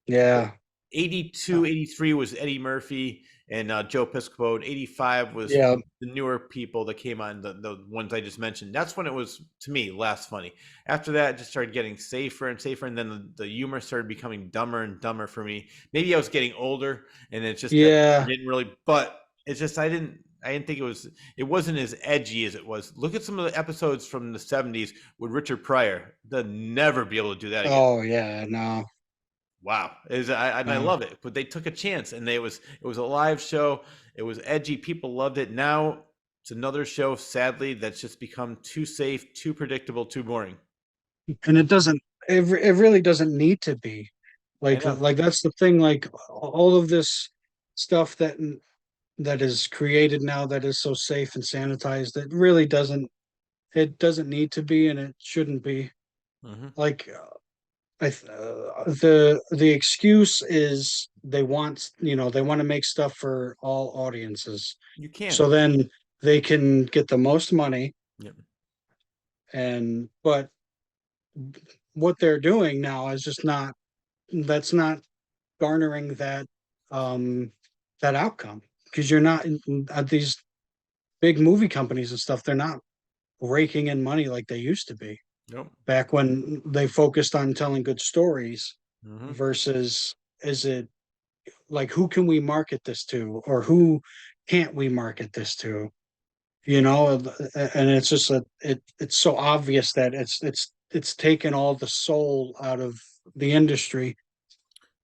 S3: yeah.
S2: 82, 83 was Eddie Murphy and Joe Piscopo. And 85 was
S3: Yeah.
S2: the newer people that came on, the ones I just mentioned. That's when it was, to me, last funny. After that, it just started getting safer and safer. And then the humor started becoming dumber and dumber for me. Maybe I was getting older and it's just that
S3: Yeah.
S2: I didn't really, but it's just, I didn't think it wasn't as edgy as it was. Look at some of the episodes from the 70s with Richard Pryor. They'll never be able to do that again.
S3: Oh yeah, no.
S2: Wow, I love it. But they took a chance, and it was a live show. It was edgy. People loved it. Now it's another show, sadly, that's just become too safe, too predictable, too boring.
S3: And it really doesn't need to be.
S2: I know.
S3: Like that's the thing. Like all of this stuff that is created now that is so safe and sanitized, it doesn't need to be, and it shouldn't be.
S2: Hmm.
S3: Like the excuse is they want, they want to make stuff for all audiences.
S2: You can.
S3: So then they can get the most money,
S2: Yep.
S3: but what they're doing now is just not, that's not garnering that outcome, because you're not at these big movie companies and stuff, they're not raking in money like they used to be
S2: Nope.
S3: back when they focused on telling good stories
S2: Hmm.
S3: versus, is it like, who can we market this to, or who can't we market this to, and it's just it's so obvious that it's taken all the soul out of the industry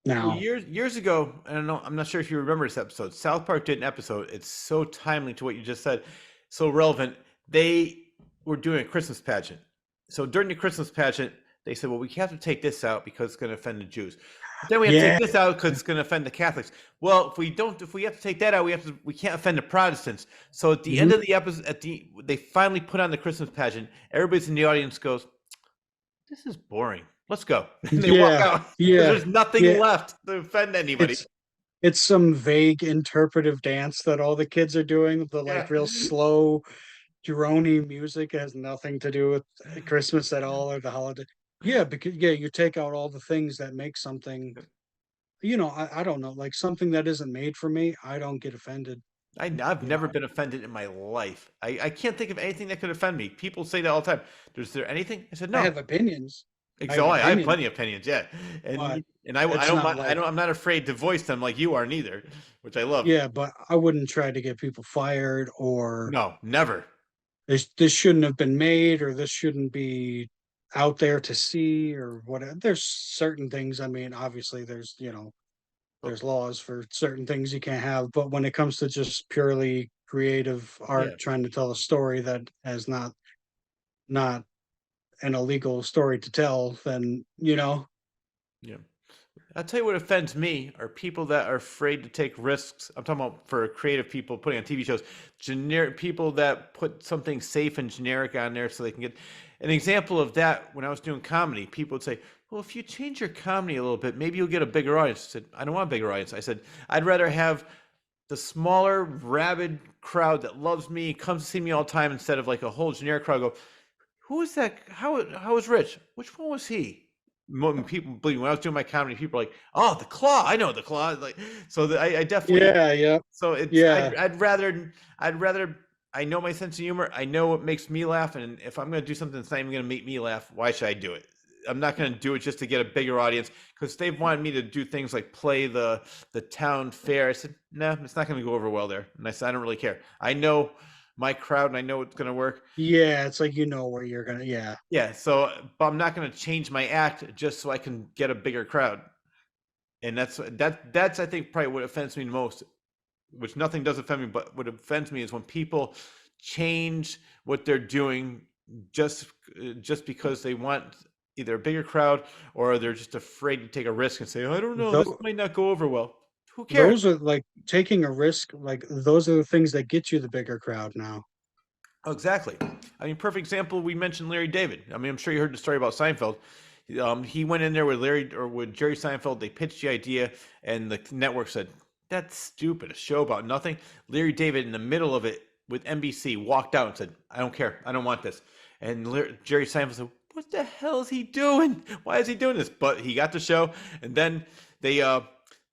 S2: Well,
S3: now.
S2: years ago, I don't know. I'm not sure if you remember this episode. South Park did an episode. It's so timely to what you just said, so relevant. They were doing a Christmas pageant. So during the Christmas pageant, they said, "Well, we have to take this out because it's going to offend the Jews. But then we have to
S3: Yeah.
S2: take this out because it's going to offend the Catholics. Well, if we have to take that out, we can't offend the Protestants. So at the end of the episode, they finally put on the Christmas pageant. Everybody's in the audience goes, "This is boring. Let's go." And they walk
S3: Yeah,
S2: out.
S3: yeah,
S2: There's nothing
S3: yeah.
S2: left to offend anybody.
S3: It's some vague interpretive dance that all the kids are doing, the
S2: Yeah.
S3: like real slow drony music. It has nothing to do with Christmas at all, or the holiday. Yeah, because you take out all the things that make something, I don't know, like something that isn't made for me, I don't get offended.
S2: I've
S3: You
S2: never
S3: know,
S2: been offended in my life. I can't think of anything that could offend me. People say that all the time. Is there anything? I said
S3: I
S2: no.
S3: have opinions. I have
S2: Exactly. I have
S3: opinions,
S2: plenty of opinions. Yeah,
S3: but
S2: I
S3: it's
S2: don't
S3: not
S2: mind.
S3: like,
S2: I'm not afraid to voice them like you are neither, which I love.
S3: yeah, but I wouldn't try to get people fired, or
S2: No, never.
S3: this shouldn't have been made, or this shouldn't be out there to see, or whatever. There's certain things, I mean, obviously there's,
S2: But
S3: there's laws for certain things you can't have, but when it comes to just purely creative
S2: yeah,
S3: art trying to tell a story that has not an illegal story to tell, then
S2: yeah. I'll tell you what offends me are people that are afraid to take risks. I'm talking about for creative people putting on TV shows, generic people that put something safe and generic on there so they can get an example of that. When I was doing comedy, people would say, "Well, if you change your comedy a little bit, maybe you'll get a bigger audience." I said, "I don't want a bigger audience." I said, "I'd rather have the smaller, rabid crowd that loves me, comes to see me all the time, instead of like a whole generic crowd go, who is that? How is Rich? Which one was he?" When people believe when I was doing my comedy, people are like, "Oh, the Claw! I know the Claw!" Like, so I definitely.
S3: yeah,
S2: So it's
S3: yeah,
S2: I'd rather I know my sense of humor. I know what makes me laugh, and if I'm going to do something that's not even going to make me laugh, why should I do it? I'm not going to do it just to get a bigger audience, because they've wanted me to do things like play the town fair. I said, "No, it's not going to go over well there." And I said, "I don't really care. I know my crowd, and I know it's going to work."
S3: yeah, it's like, where you're gonna,
S2: Yeah, so but I'm not going to change my act just so I can get a bigger crowd. And that's I think probably what offends me the most, which nothing does offend me, but what offends me is when people change what they're doing just because they want either a bigger crowd, or they're just afraid to take a risk and say, "I don't know, this
S3: Tho-
S2: might not go over well." Who cares?
S3: those are like taking a risk, like those are the things that get you the bigger crowd now.
S2: Oh, exactly. I mean, perfect example. We mentioned Larry David. I mean, I'm sure you heard the story about Seinfeld. He went in there with Jerry Seinfeld. They pitched the idea, and the network said, "That's stupid. A show about nothing." Larry David, in the middle of it with NBC, walked out and said, "I don't care. I don't want this." And Jerry Seinfeld said, "What the hell is he doing? Why is he doing this?" But he got the show, and then the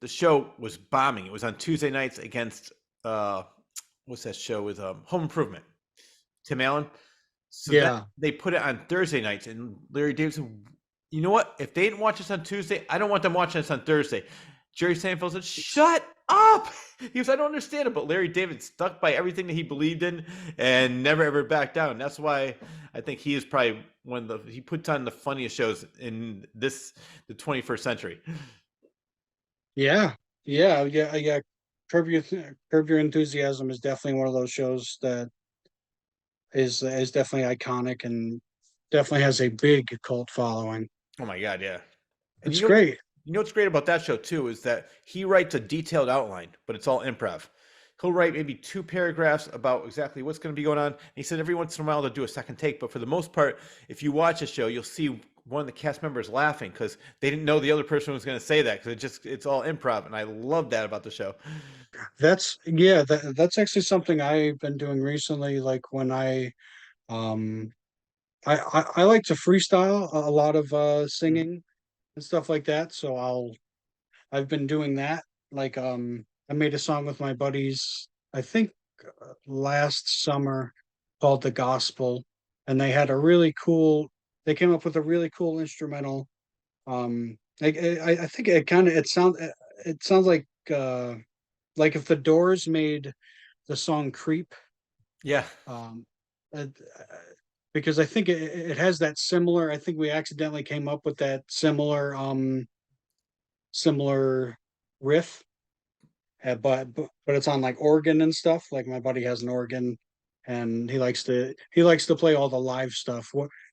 S2: show was bombing. It was on Tuesday nights against what's that show with Home Improvement. Tim Allen. So
S3: Yeah,
S2: they put it on Thursday nights, and Larry David said, "You know what? If they didn't watch us on Tuesday, I don't want them watching us on Thursday." Jerry Seinfeld said, "Shut up!" He goes, "I don't understand it," but Larry David stuck by everything that he believed in and never ever backed down. That's why I think he is probably he puts on the funniest shows in the 21st century.
S3: yeah. Curb Your Enthusiasm is definitely one of those shows that is definitely iconic and definitely has a big cult following.
S2: Oh my God, yeah. And
S3: It's great.
S2: you know what's great about that show too is that he writes a detailed outline, but it's all improv. He'll write maybe 2 paragraphs about exactly what's going to be going on. And he said every once in a while they'll do a second take, but for the most part, if you watch a show, you'll see one of the cast members laughing because they didn't know the other person was going to say that because it's all improv, and I love that about the show.
S3: That's actually something I've been doing recently. Like when um I like to freestyle a lot of
S2: Mhm.
S3: singing and stuff like that. So I've been doing that. Like I made a song with my buddies, I think last summer, called The Gospel, and they had a really cool they came up with a really cool instrumental. I think it sounds like if the Doors made the song Creep,
S2: Yeah,
S3: um uh, because I think it has that similar. I think we accidentally came up with that similar riff, but it's on like organ and stuff. Like my buddy has an organ, and he likes to play all the live stuff.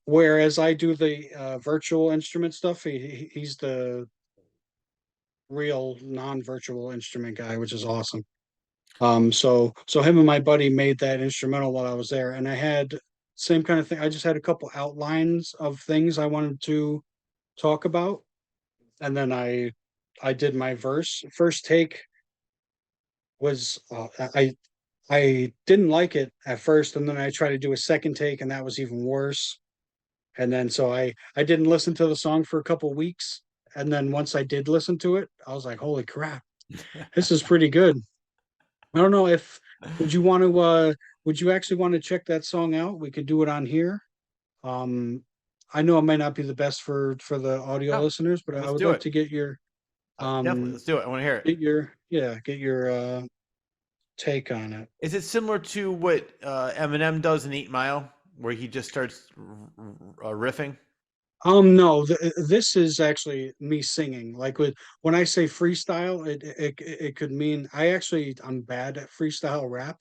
S3: Whereas I do the virtual instrument stuff. He's the real non-virtual instrument guy, which is awesome. So him and my buddy made that instrumental while I was there, and I had same kind of thing. I just had a couple outlines of things I wanted to talk about, and then I did my verse. First take was I didn't like it at first, and then I tried to do a second take, and that was even worse. And then so I didn't listen to the song for a couple weeks, and then once I did listen to it, I was like, holy crap, this is pretty good. I don't know if would you want to would you actually want to check that song out? We could do it on here. Um I know it might not be the best for the audio
S2: no,
S3: listeners, but I
S2: let's
S3: would
S2: do
S3: love
S2: it.
S3: to get your
S2: Definitely,
S3: um
S2: let's do it. I want to hear it.
S3: get your take on it.
S2: Is it similar to what Eminem does in 8 Mile, where he just starts riffing?
S3: No, this is actually me singing. Like when I say freestyle, it could mean I'm bad at freestyle rap,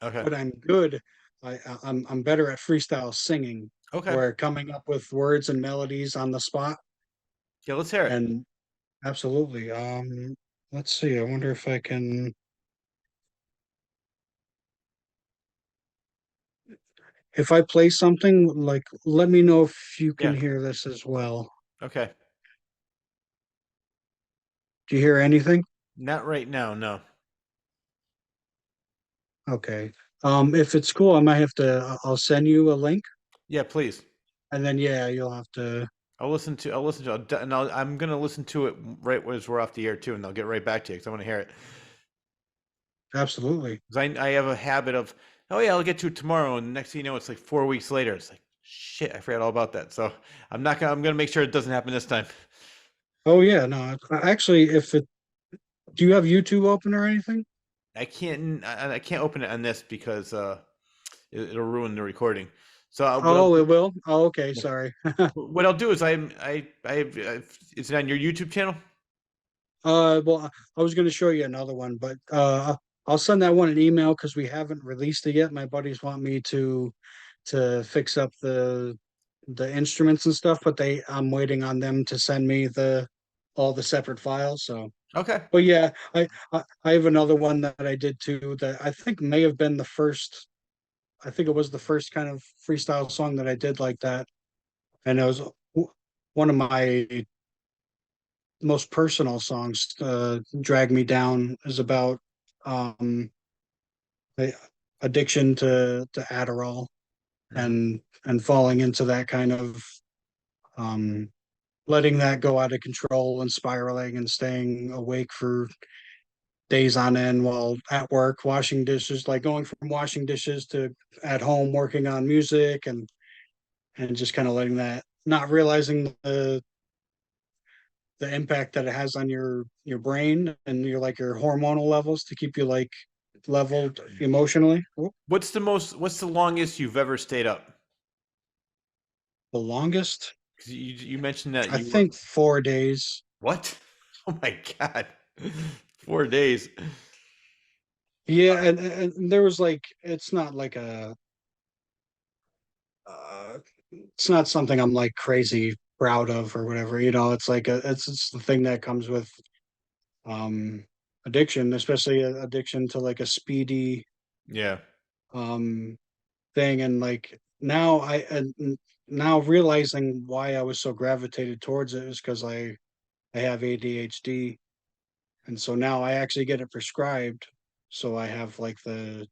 S2: Okay.
S3: but I'm good. I'm better at freestyle singing,
S2: Okay.
S3: where coming up with words and melodies on the spot.
S2: Yeah, let's hear it.
S3: And absolutely. Let's see. I wonder if I play something, like, let me know if you can
S2: Yeah.
S3: hear this as well.
S2: Okay.
S3: Do you hear anything?
S2: Not right now. No.
S3: Okay. If it's cool, I might have to. I'll send you a link,
S2: Yeah, please.
S3: and then yeah, you'll have to.
S2: I'll listen to. I'll listen to. And I'm gonna listen to it right as we're off the air too, and I'll get right back to you because I want to hear it.
S3: Absolutely.
S2: 'Cause I have a habit of, oh yeah, I'll get to it tomorrow, and next thing you know, it's like 4 weeks later. It's like shit, I forgot all about that. So I'm gonna make sure it doesn't happen this time.
S3: Oh yeah, no. Actually, if it, do you have YouTube open or anything?
S2: I can't open it on this because it'll ruin the recording. So what I'll
S3: Oh,
S2: do,
S3: it will. Oh, okay. Sorry.
S2: what I'll do is is it on your YouTube channel?
S3: Well, I was going to show you another one, but I'll send that one an email because we haven't released it yet. My buddies want me to fix up the instruments and stuff, but I'm waiting on them to send me the all the separate files. So,
S2: Okay.
S3: but yeah, I have another one that I did too that I think may have been the first. I think it was the first kind of freestyle song that I did like that, and it was one of my most personal songs. Drag Me Down is about um the addiction to Adderall,
S2: Mhm.
S3: and falling into that kind of um letting that go out of control and spiraling and staying awake for days on end while at work washing dishes, like going from washing dishes to at home working on music, and just kind of letting that, not realizing the impact that it has on your brain and your hormonal levels to keep you like leveled emotionally.
S2: What's the longest you've ever stayed up?
S3: The longest,
S2: 'Cause you mentioned that
S3: I
S2: you were
S3: think 4 days.
S2: what? Oh my God. 4 days.
S3: Yeah, and there was like, it's not like it's not something I'm like crazy proud of or whatever. It's like it's the thing that comes with um addiction, especially addiction to like a speedy
S2: Yeah.
S3: um thing. And like now now realizing why I was so gravitated towards it is because I have ADHD, and so now I actually get it prescribed. So I have like the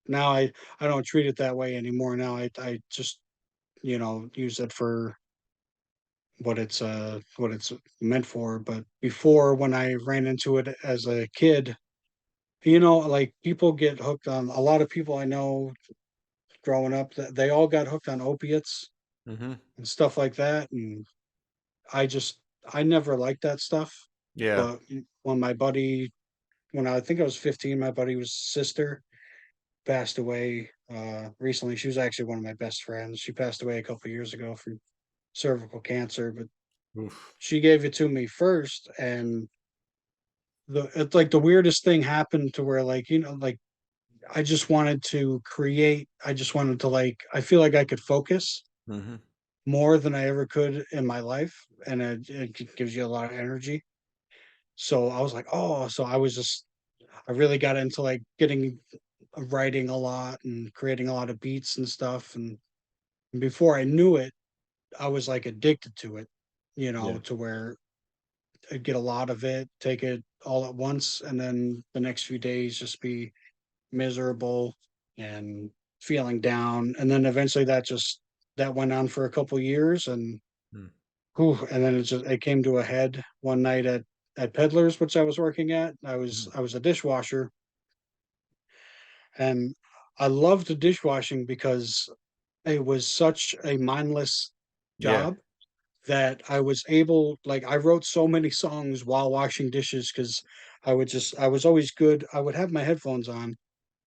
S3: now I don't treat it that way anymore. Now I just use it for what it's meant for. But before, when I ran into it as a kid, like people get hooked on, a lot of people I know growing up, that they all got hooked on opiates
S2: Mm-hmm.
S3: and stuff like that. And I just I never liked that stuff.
S2: Yeah.
S3: But when my buddy when I think I was 15, my buddy's sister passed away recently. She was actually one of my best friends. She passed away a couple years ago from cervical cancer, but
S2: Oof.
S3: she gave it to me first. And it's like the weirdest thing happened to where, like, like I just wanted to create. I just wanted to, like, I feel like I could focus
S2: Mm-hmm.
S3: more than I ever could in my life, and it gives you a lot of energy. So I was like, oh, so I really got into like getting writing a lot and creating a lot of beats and stuff. And before I knew it, I was like addicted to it,
S2: Yeah.
S3: to where I'd get a lot of it, take it all at once, and then the next few days just be miserable and feeling down. And then eventually that went on for a couple years, and
S2: Mm.
S3: and then it came to a head one night at Peddlers, which I was working at.
S2: Mhm.
S3: I was a dishwasher, and I loved the dishwashing because it was such a mindless
S2: Yeah.
S3: job that I was able, like, I wrote so many songs while washing dishes because I was always good. I would have my headphones on,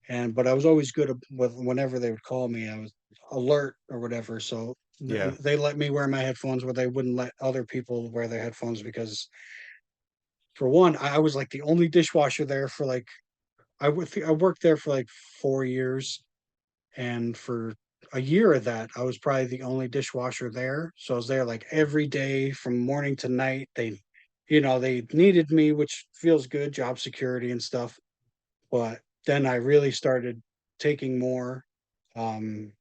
S3: but I was always good with whenever they would call me, I was alert or whatever. So
S2: Yeah.
S3: they let me wear my headphones where they wouldn't let other people wear their headphones because, for one, I was like the only dishwasher there for like I worked there for like 4 years, and for a year of that, I was probably the only dishwasher there. So I was there like every day from morning to night. They needed me, which feels good, job security and stuff. But then I really started taking more, um,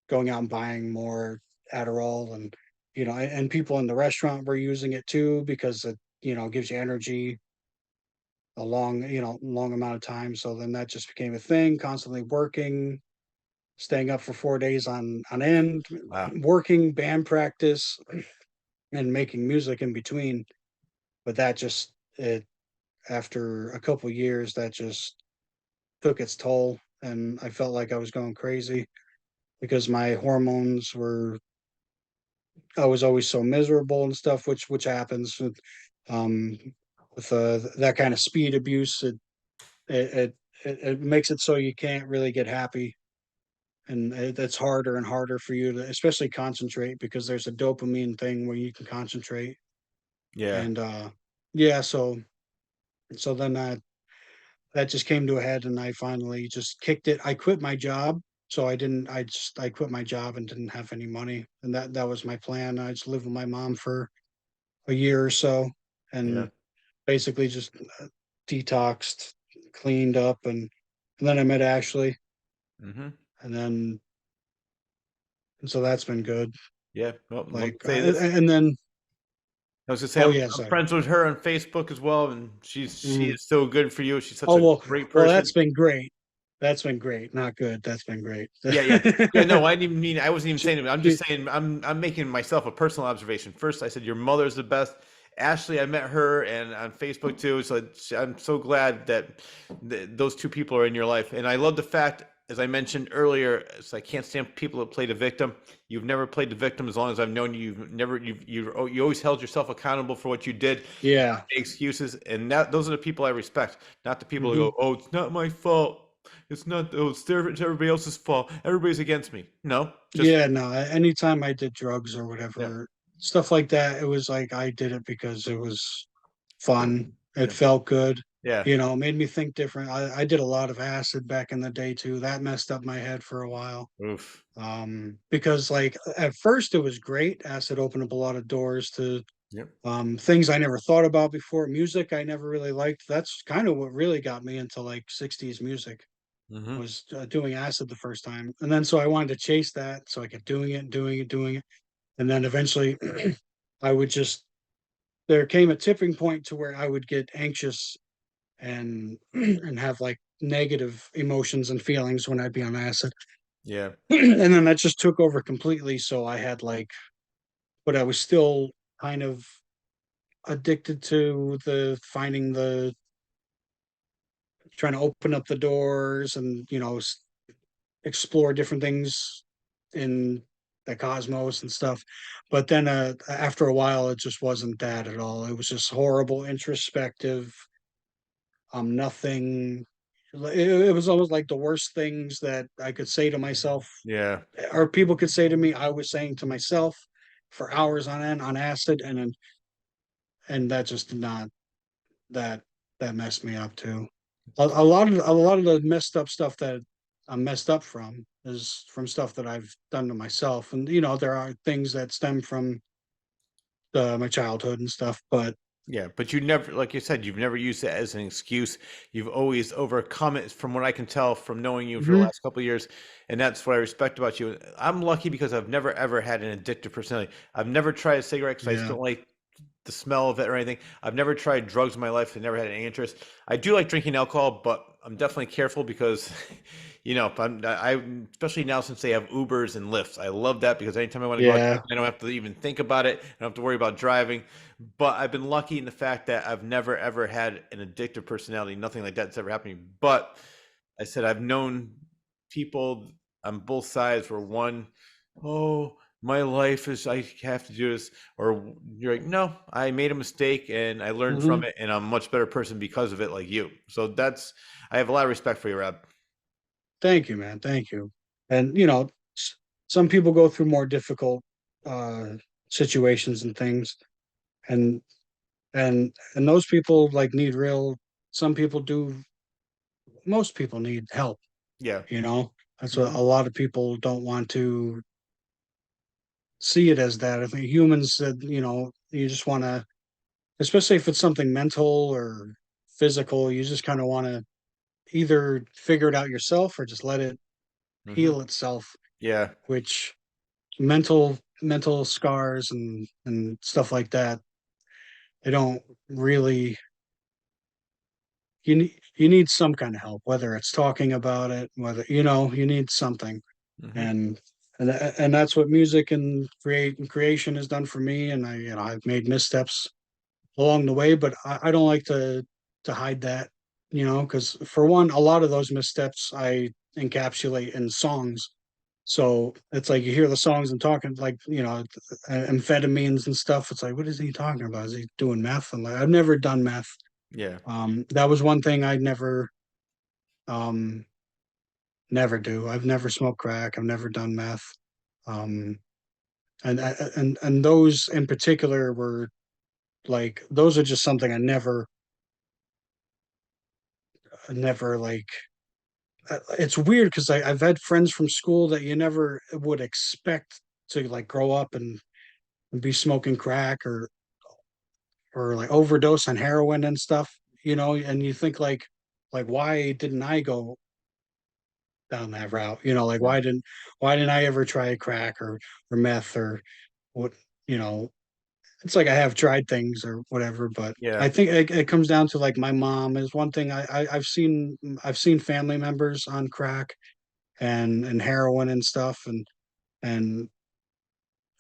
S3: going out and buying more Adderall, and and people in the restaurant were using it too because it gives you energy a long amount of time. So then that just became a thing, constantly working, staying up for 4 days on end,
S2: Wow.
S3: working, band practice, and making music in between. But that just it after a couple years, that just took its toll, and I felt like I was going crazy because my hormones were I was always so miserable and stuff, which happens um, with that kind of speed abuse. It, it makes it so you can't really get happy, and it's harder and harder for you to especially concentrate because there's a dopamine thing where you can concentrate.
S2: Yeah.
S3: And yeah, so then that just came to a head, and I finally just kicked it. I quit my job. So I quit my job and didn't have any money, and that was my plan. I just lived with my mom for a year or so,
S2: Yeah.
S3: and basically just detoxed, cleaned up, and then I met Ashley,
S2: Mm-hmm.
S3: and so that's been good.
S2: Yeah. Well, let me
S3: Like,
S2: say this.
S3: and then
S2: I was gonna say
S3: oh yeah,
S2: I'm
S3: sorry.
S2: friends with her on Facebook as well, and she
S3: Mhm.
S2: is so good for you. She's such
S3: Oh
S2: a
S3: well,
S2: great
S3: well
S2: person.
S3: that's been great. That's been great. Not good. That's been great.
S2: Yeah, yeah, yeah. No, I didn't mean. I wasn't even
S3: she,
S2: saying it. I'm
S3: she,
S2: just saying. I'm making myself a personal observation. First, I said your mother's the best. Ashley, I met her and on Facebook too. So I'm so glad that those two people are in your life. And I love the fact, as I mentioned earlier, it's I can't stand people that play the victim. You've never played the victim as long as I've known you. You've never. You always held yourself accountable for what you did.
S3: yeah.
S2: Excuses, and those are the people I respect, not the people who
S3: Hmm.
S2: go, "Oh, it's not my fault. It's not. Oh, it's everybody else's fault. Everybody's against me." No, just
S3: Yeah, no, anytime I did drugs or
S2: yeah,
S3: whatever, stuff like that, it was like I did it because it was fun. It
S2: yeah,
S3: felt good.
S2: yeah.
S3: It made me think different. I did a lot of acid back in the day too. That messed up my head for a while.
S2: Oof.
S3: Because like at first it was great. Acid opened up a lot of doors to
S2: Yep.
S3: things I never thought about before. Music I never really liked. That's kind of what really got me into like 60s music.
S2: Hmm.
S3: was doing acid the first time, and then so I wanted to chase that, so I kept doing it, doing it, and then eventually, I would just there came a tipping point to where I would get anxious and and have like negative emotions and feelings when I'd be on acid.
S2: Yeah.
S3: And then that just took over completely. So I had like, but I was still kind of addicted to the finding the trying to open up the doors and explore different things in the cosmos and stuff. But then after a while, it just wasn't that at all. It was just horrible, introspective, nothing. It was almost like the worst things that I could say to myself,
S2: Yeah.
S3: or people could say to me, I was saying to myself for hours on end on acid, and that just did not that that messed me up too. A lot of the messed up stuff that I'm messed up from is from stuff that I've done to myself, and there are things that stem from my childhood and stuff. But
S2: Yeah, but you never, like you said, you've never used it as an excuse. You've always overcome it, from what I can tell from knowing you for the
S3: Mhm.
S2: last couple of years, and that's what I respect about you. I'm lucky because I've never ever had an addictive personality. I've never tried a cigarette because I just
S3: Yeah,
S2: don't like the smell of it or anything. I've never tried drugs in my life. I never had any interest. I do like drinking alcohol, but I'm definitely careful because, especially now since they have Ubers and Lyfts. I love that because anytime I want to go out,
S3: yeah,
S2: I don't have to even think about it. I don't have to worry about driving. But I've been lucky in the fact that I've never ever had an addictive personality. Nothing like that's ever happened to me. But I said I've known people on both sides where one, oh, my life is I have to do this, or you're like, no, I made a mistake and I learned
S3: hmm
S2: from it, and I'm a much better person because of it, like you. So that's I have a lot of respect for you, Rob.
S3: thank you, man, thank you. And some people go through more difficult uh, situations and things, and and those people like need real. Some people do. Most people need help.
S2: Yeah.
S3: You know, that's what
S2: Hmm.
S3: a lot of people don't want to see it as that. I think humans that, you just want to, especially if it's something mental or physical, you just kind of want to either figure it out yourself or just let it
S2: Hmm.
S3: heal itself,
S2: Yeah.
S3: which mental scars and stuff like that, they don't really you need some kind of help, whether it's talking about it, whether you need something.
S2: Hmm.
S3: and and that's what music and creation has done for me. And I've made missteps along the way, but I don't like to hide that, because for one, a lot of those missteps I encapsulate in songs. So it's like you hear the songs and talking like amphetamines and stuff. It's like, what is he talking about? Is he doing meth? I'm like, I've never done meth.
S2: Yeah.
S3: That was one thing I'd um never do. I've never smoked crack. I've never done meth. Um, and those in particular were like those are just something I never like. It's weird because I've had friends from school that you never would expect to like grow up and be smoking crack or like overdose on heroin and stuff, and you think like why didn't I go down that route? Like
S2: Yeah.
S3: why didn't I ever try crack or meth or what, you know, it's like I have tried things or whatever, but
S2: Yeah.
S3: I think it comes down to like my mom is one thing. I've seen family members on crack and heroin and stuff, and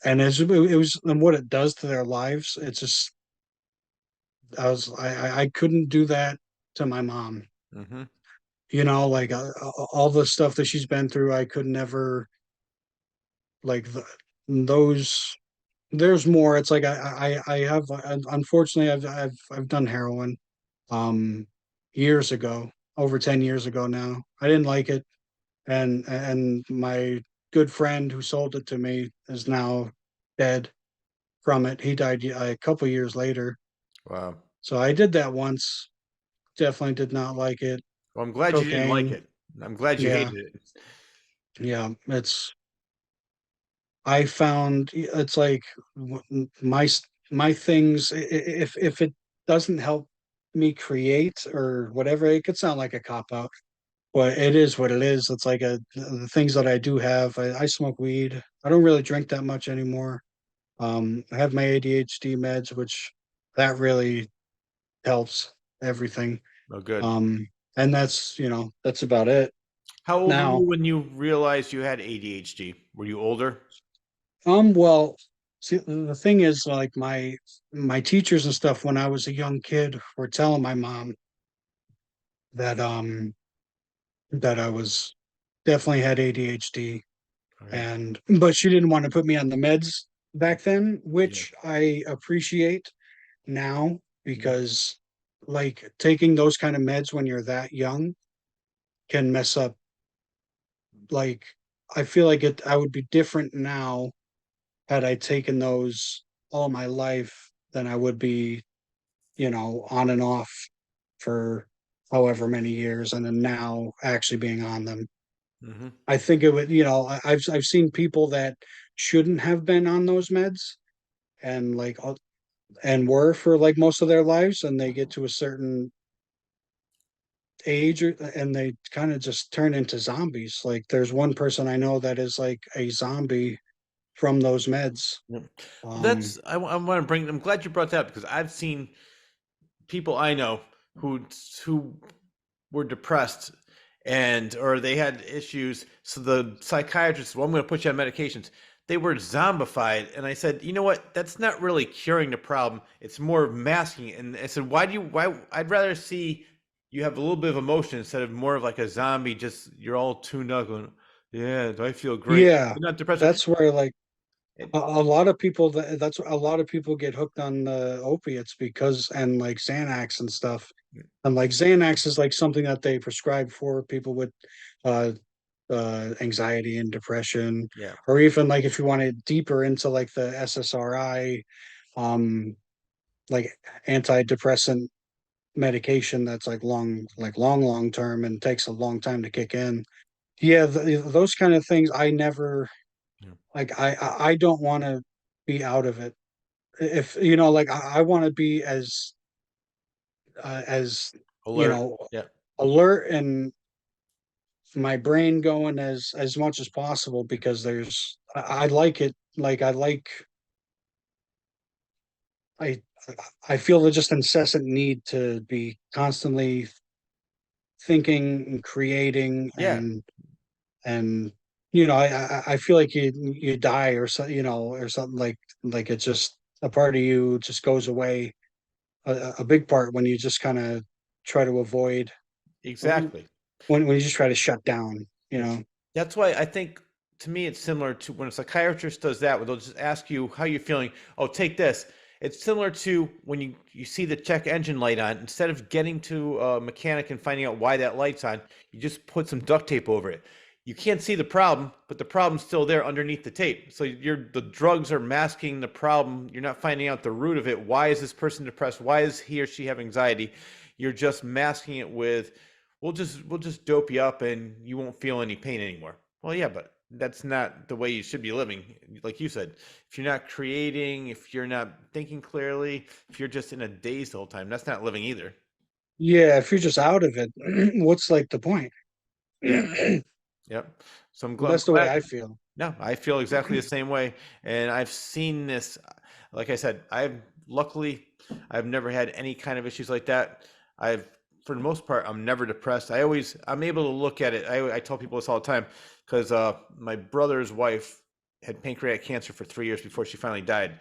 S3: it was and what it does to their lives. It's just I couldn't do that to my mom.
S2: Hmm.
S3: Like all the stuff that she's been through, I could never like those. There's more. It's like I have unfortunately I've done heroin years ago, over 10 years ago now. I didn't like it, and my good friend who sold it to me is now dead from it. He died a couple years later.
S2: Wow.
S3: So I did that once. Definitely did not like it.
S2: Well, I'm glad you didn't like
S3: Cocaine.
S2: it. I'm glad you
S3: Yeah.
S2: hated it.
S3: Yeah. I found it's like my things, if it doesn't help me create or whatever, it could sound like a cop out. But it is what it is. It's like the things that I do have. I smoke weed. I don't really drink that much anymore. I have my ADHD meds, which that really helps everything.
S2: Oh, good.
S3: Um, and that's about it.
S2: How old were you
S3: Now,
S2: when you realized you had ADHD? Were you older?
S3: well, see, the thing is, like my teachers and stuff when I was a young kid were telling my mom that that I was definitely had ADHD,
S2: Okay.
S3: and but she didn't want to put me on the meds back then,
S2: Yeah.
S3: which I appreciate now
S2: Mhm.
S3: because like taking those kind of meds when you're that young can mess up. Like I feel like I would be different now had I taken those all my life than I would be, on and off for however many years, and then now actually being on them.
S2: Mhm.
S3: I think it would, I've seen people that shouldn't have been on those meds and and were for like most of their lives, and they get to a certain age and they kind of just turn into zombies. Like there's one person I know that is like a zombie from those meds.
S2: Yep. Well,
S3: Um,
S2: that's I want to bring. I'm glad you brought that up because I've seen people I know who were depressed and or they had issues. So the psychiatrist, well, I'm going to put you on medications. They were zombified, and I said, you know what? That's not really curing the problem. It's more masking it. And I said, why do you? Why? I'd rather see you have a little bit of emotion instead of more of like a zombie. Just you're all tuned up, going, yeah, do I feel great?
S3: yeah,
S2: You're not depressed.
S3: that's where like
S2: It,
S3: a lot of people that's a lot of people get hooked on opiates because and like Xanax and stuff. And like Xanax is like something that they prescribe for people with uh anxiety and depression,
S2: yeah.
S3: or even like if you want it deeper into like the SSRI, um, like antidepressant medication that's like long term and takes a long time to kick in. Yeah, those kind of things. I never
S2: Yeah.
S3: like. I don't want to be out of it. If like I want to be as you
S2: Alert.
S3: know
S2: Yeah.
S3: alert and my brain going as much as possible because I like it. Like I I feel the just incessant need to be constantly thinking and creating
S2: Yeah.
S3: and I feel like you die or so or something like it's just a part of you just goes away, a big part when you just kind of try to avoid when
S2: Exactly.
S3: when you just try to shut down, you
S2: Yeah.
S3: know.
S2: That's why I think to me it's similar to when a psychiatrist does that, where they'll just ask you how you're feeling. Oh, take this. It's similar to when you see the check engine light on. Instead of getting to a mechanic and finding out why that light's on, you just put some duct tape over it. You can't see the problem, but the problem's still there underneath the tape. So the drugs are masking the problem. You're not finding out the root of it. Why is this person depressed? Why is he or she have anxiety? You're just masking it with we'll just dope you up and you won't feel any pain anymore. Well, yeah, but that's not the way you should be living. Like you said, if you're not creating, if you're not thinking clearly, if you're just in a daze the whole time, that's not living either.
S3: Yeah, if you're just out of it, what's like the point?
S2: Yeah. Yep. So I'm
S3: That's the way
S2: glad.
S3: I feel.
S2: No, I feel exactly the same way, and I've seen this. Like I said, I've never had any kind of issues like that. For the most part, I'm never depressed. I'm able to look at it. I tell people this all the time because my brother's wife had pancreatic cancer for 3 years before she finally died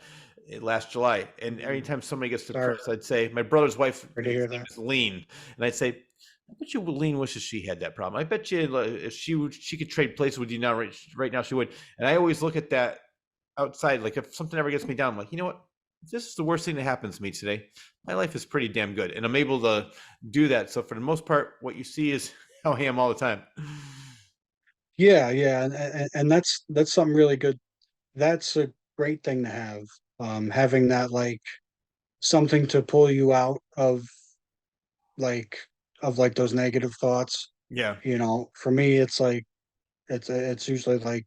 S2: last July. And anytime somebody gets
S3: Sorry
S2: depressed, I'd say my brother's wife,
S3: to
S2: his
S3: hear
S2: name
S3: that.
S2: is Lean, and I'd say I bet you Lean wishes she had that problem. I bet you if she could trade places with you now, right now she would. And I always look at that outside, like if something ever gets me down, I'm like, you know what? If this is the worst thing that happens to me today, my life is pretty damn good, and I'm able to do that. So for the most part, what you see is how I am all the time.
S3: Yeah, yeah, and that's something really good. That's a great thing to have. Having that like something to pull you out like like those negative thoughts.
S2: Yeah,
S3: For me, it's like it's usually like,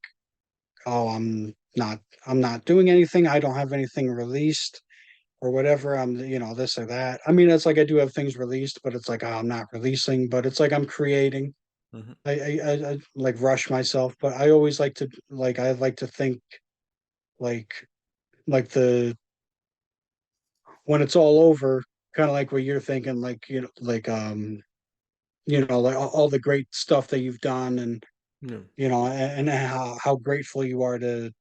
S3: oh, I'm not doing anything. I don't have anything released or whatever. I'm this or that. I mean, it's like I do have things released, but it's like, oh, I'm not releasing. But it's like I'm creating.
S2: Mhm.
S3: I like rush myself, but I always like to I like to think like the when it's all over, kind of like what you're thinking, like like all the great stuff that you've done, and
S2: Yeah.
S3: and how grateful you are to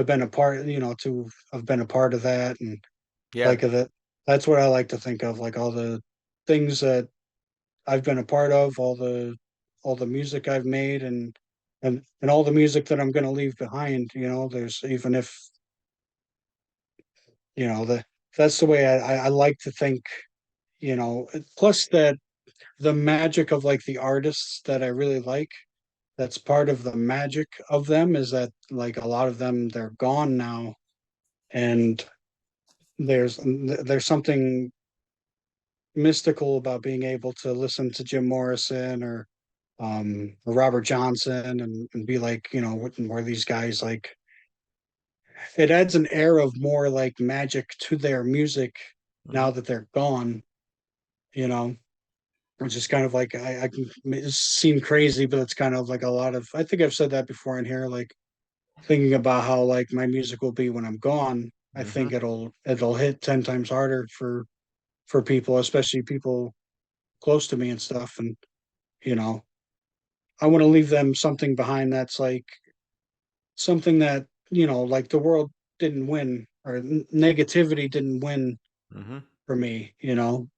S3: been a part, to have been a part of that, and
S2: Yeah.
S3: like that. That's what I like to think of, like all the things that I've been a part of, all the music I've made, and all the music that I'm going to leave behind. There's even if the that's the way I like to think. Plus that the magic of like the artists that I really like. That's part of the magic of them is that like a lot of them they're gone now, and there's something mystical about being able to listen to Jim Morrison or Robert Johnson and be like, where these guys like it adds an air of more like magic to their music now
S2: Mhm.
S3: that they're gone, you know, which is kind of like I can it seem crazy, but it's kind of like a lot of I think I've said that before in here, like thinking about how like my music will be when I'm gone. I think
S2: Mhm.
S3: it'll hit 10 times harder for people, especially people close to me and stuff. And you know, I want to leave them something behind that's like something that like the world didn't win or negativity didn't win
S2: Mhm.
S3: for me.
S2: Yeah.
S3: I
S2: No, I love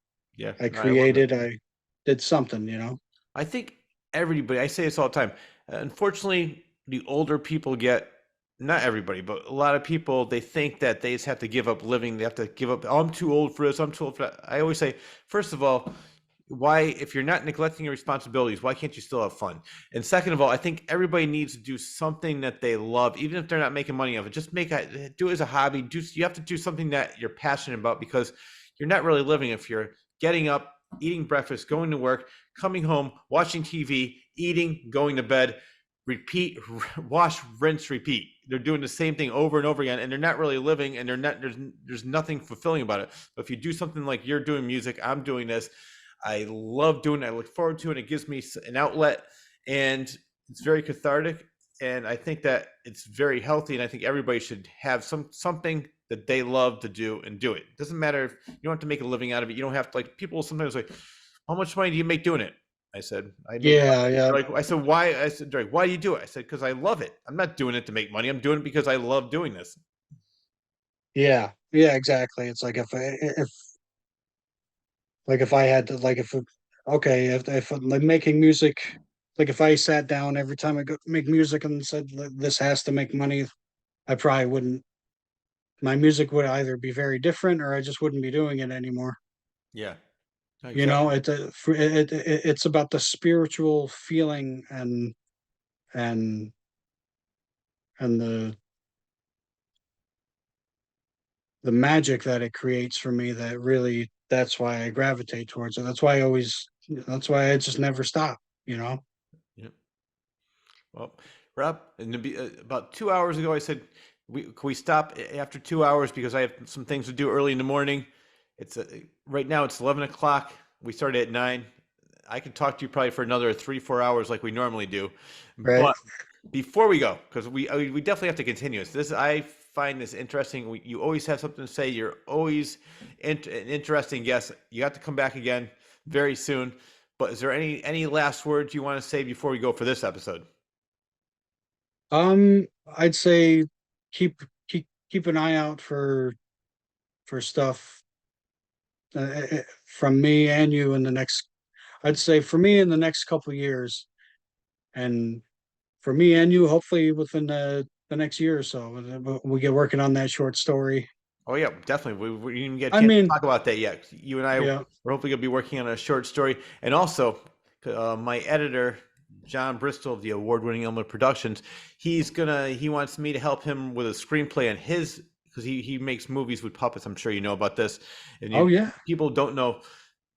S2: that.
S3: created, I did something.
S2: I think everybody, I say this all the time. Unfortunately, the older people get, not everybody, but a lot of people, they think that they just have to give up living. They have to give up, oh, I'm too old for this. I'm too old for that. I always say, first of all, why, if you're not neglecting your responsibilities, why can't you still have fun? And second of all, I think everybody needs to do something that they love, even if they're not making money of it. Just do it as a hobby. You have to do something that you're passionate about because you're not really living if you're getting up, eating breakfast, going to work, coming home, watching TV, eating, going to bed, repeat, wash, rinse, repeat. They're doing the same thing over and over again, and they're not really living, and they're not. There's nothing fulfilling about it. But if you do something like you're doing music, I'm doing this. I love doing it. I look forward to it. It gives me an outlet, and it's very cathartic. And I think that it's very healthy. And I think everybody should have something that they love to do and do it. It doesn't matter if you don't have to make a living out of it. You don't have to, like, people sometimes like, how much money do you make doing it? I said, I make money.
S3: Yeah, yeah,
S2: They're like, I said, why? I said, they're like, why do you do it? I said, because I love it. I'm not doing it to make money. I'm doing it because I love doing this.
S3: yeah, yeah, exactly. It's like if I had to like if okay if like making music, like if I sat down every time I go make music and said like, this has to make money, I probably wouldn't. My music would either be very different or I just wouldn't be doing it anymore.
S2: Yeah,
S3: You
S2: exactly.
S3: know, it's about the spiritual feeling and and the magic that it creates for me that really that's why I gravitate towards it. That's why I just never stop.
S2: Yeah. Well, Rob, about 2 hours ago, I said, can we stop after 2 hours because I have some things to do early in the morning. It's right now it's 11 o'clock. We started at 9. I could talk to you probably for another 3, 4 hours like we normally do.
S3: Right.
S2: But before we go, because we definitely have to continue this. I find this interesting. You always have something to say. You're always an interesting guest. You have to come back again very soon. But is there any last words you want to say before we go for this episode?
S3: I'd say keep an eye out for stuff from me and you in the next. I'd say for me in the next couple of years, and for me and you, hopefully within the next year or so, we get working on that short story.
S2: Oh yeah, definitely. We didn't even get a
S3: I
S2: chance to
S3: mean,
S2: talk about that yet. You and I
S3: yeah.
S2: we're hopefully gonna be working on a short story, and also my editor John Bristol of the award-winning Elmwood Productions, he wants me to help him with a screenplay on his because he makes movies with puppets. I'm sure you know about this, and
S3: Oh yeah.
S2: people don't know.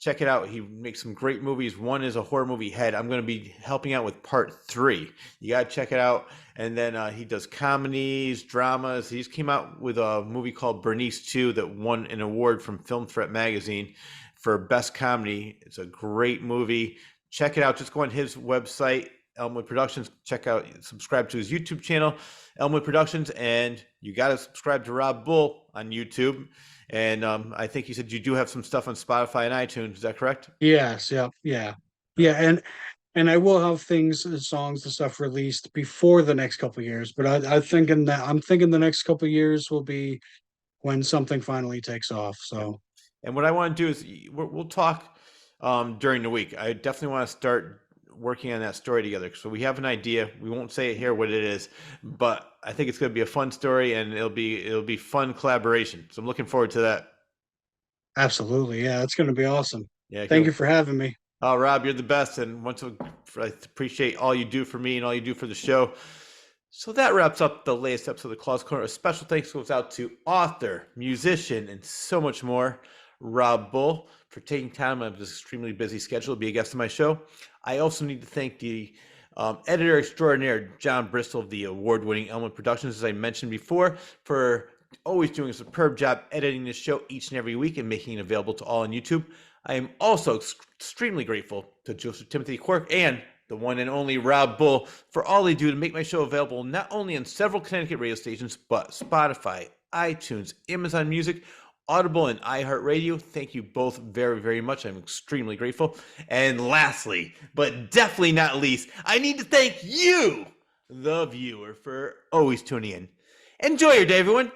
S2: Check it out. He makes some great movies. One is a horror movie, Head. I'm going to be helping out with part 3. You got to check it out. And then he does comedies, dramas. He just came out with a movie called Bernice 2 that won an award from Film Threat magazine for best comedy. It's a great movie. check it out. Just go on his website, Elmwood Productions. Subscribe to his YouTube channel, Elmwood Productions, and you got to subscribe to Rob Bull on YouTube. And I think you said you do have some stuff on Spotify and iTunes. Is that correct?
S3: Yes, yeah. And I will have songs and stuff released before the next couple of years. But I'm thinking the next couple of years will be when something finally takes off. So,
S2: and what I want to do is we'll talk during the week. I definitely want to start working on that story together. So we have an idea. We won't say it here what it is, but I think it's going to be a fun story, and it'll be fun collaboration. So I'm looking forward to that.
S3: Absolutely, yeah, it's going to be awesome.
S2: Yeah,
S3: thank you for having me.
S2: Oh, Rob, you're the best, and I appreciate all you do for me and all you do for the show. So that wraps up the latest episode of the Claw's Corner. A special thanks goes out to author, musician, and so much more, Rob Bull, for taking time out of his extremely busy schedule to be a guest on my show. I also need to thank the editor extraordinaire, John Bristol of the award-winning Elmwood Productions, as I mentioned before, for always doing a superb job editing this show each and every week and making it available to all on YouTube. I am also extremely grateful to Joseph Timothy Quirk and the one and only Rob Bull for all they do to make my show available not only on several Connecticut radio stations, but Spotify, iTunes, Amazon Music, Audible, and iHeartRadio. Thank you both very, very much. I'm extremely grateful. And lastly, but definitely not least, I need to thank you, the viewer, for always tuning in. Enjoy your day, everyone.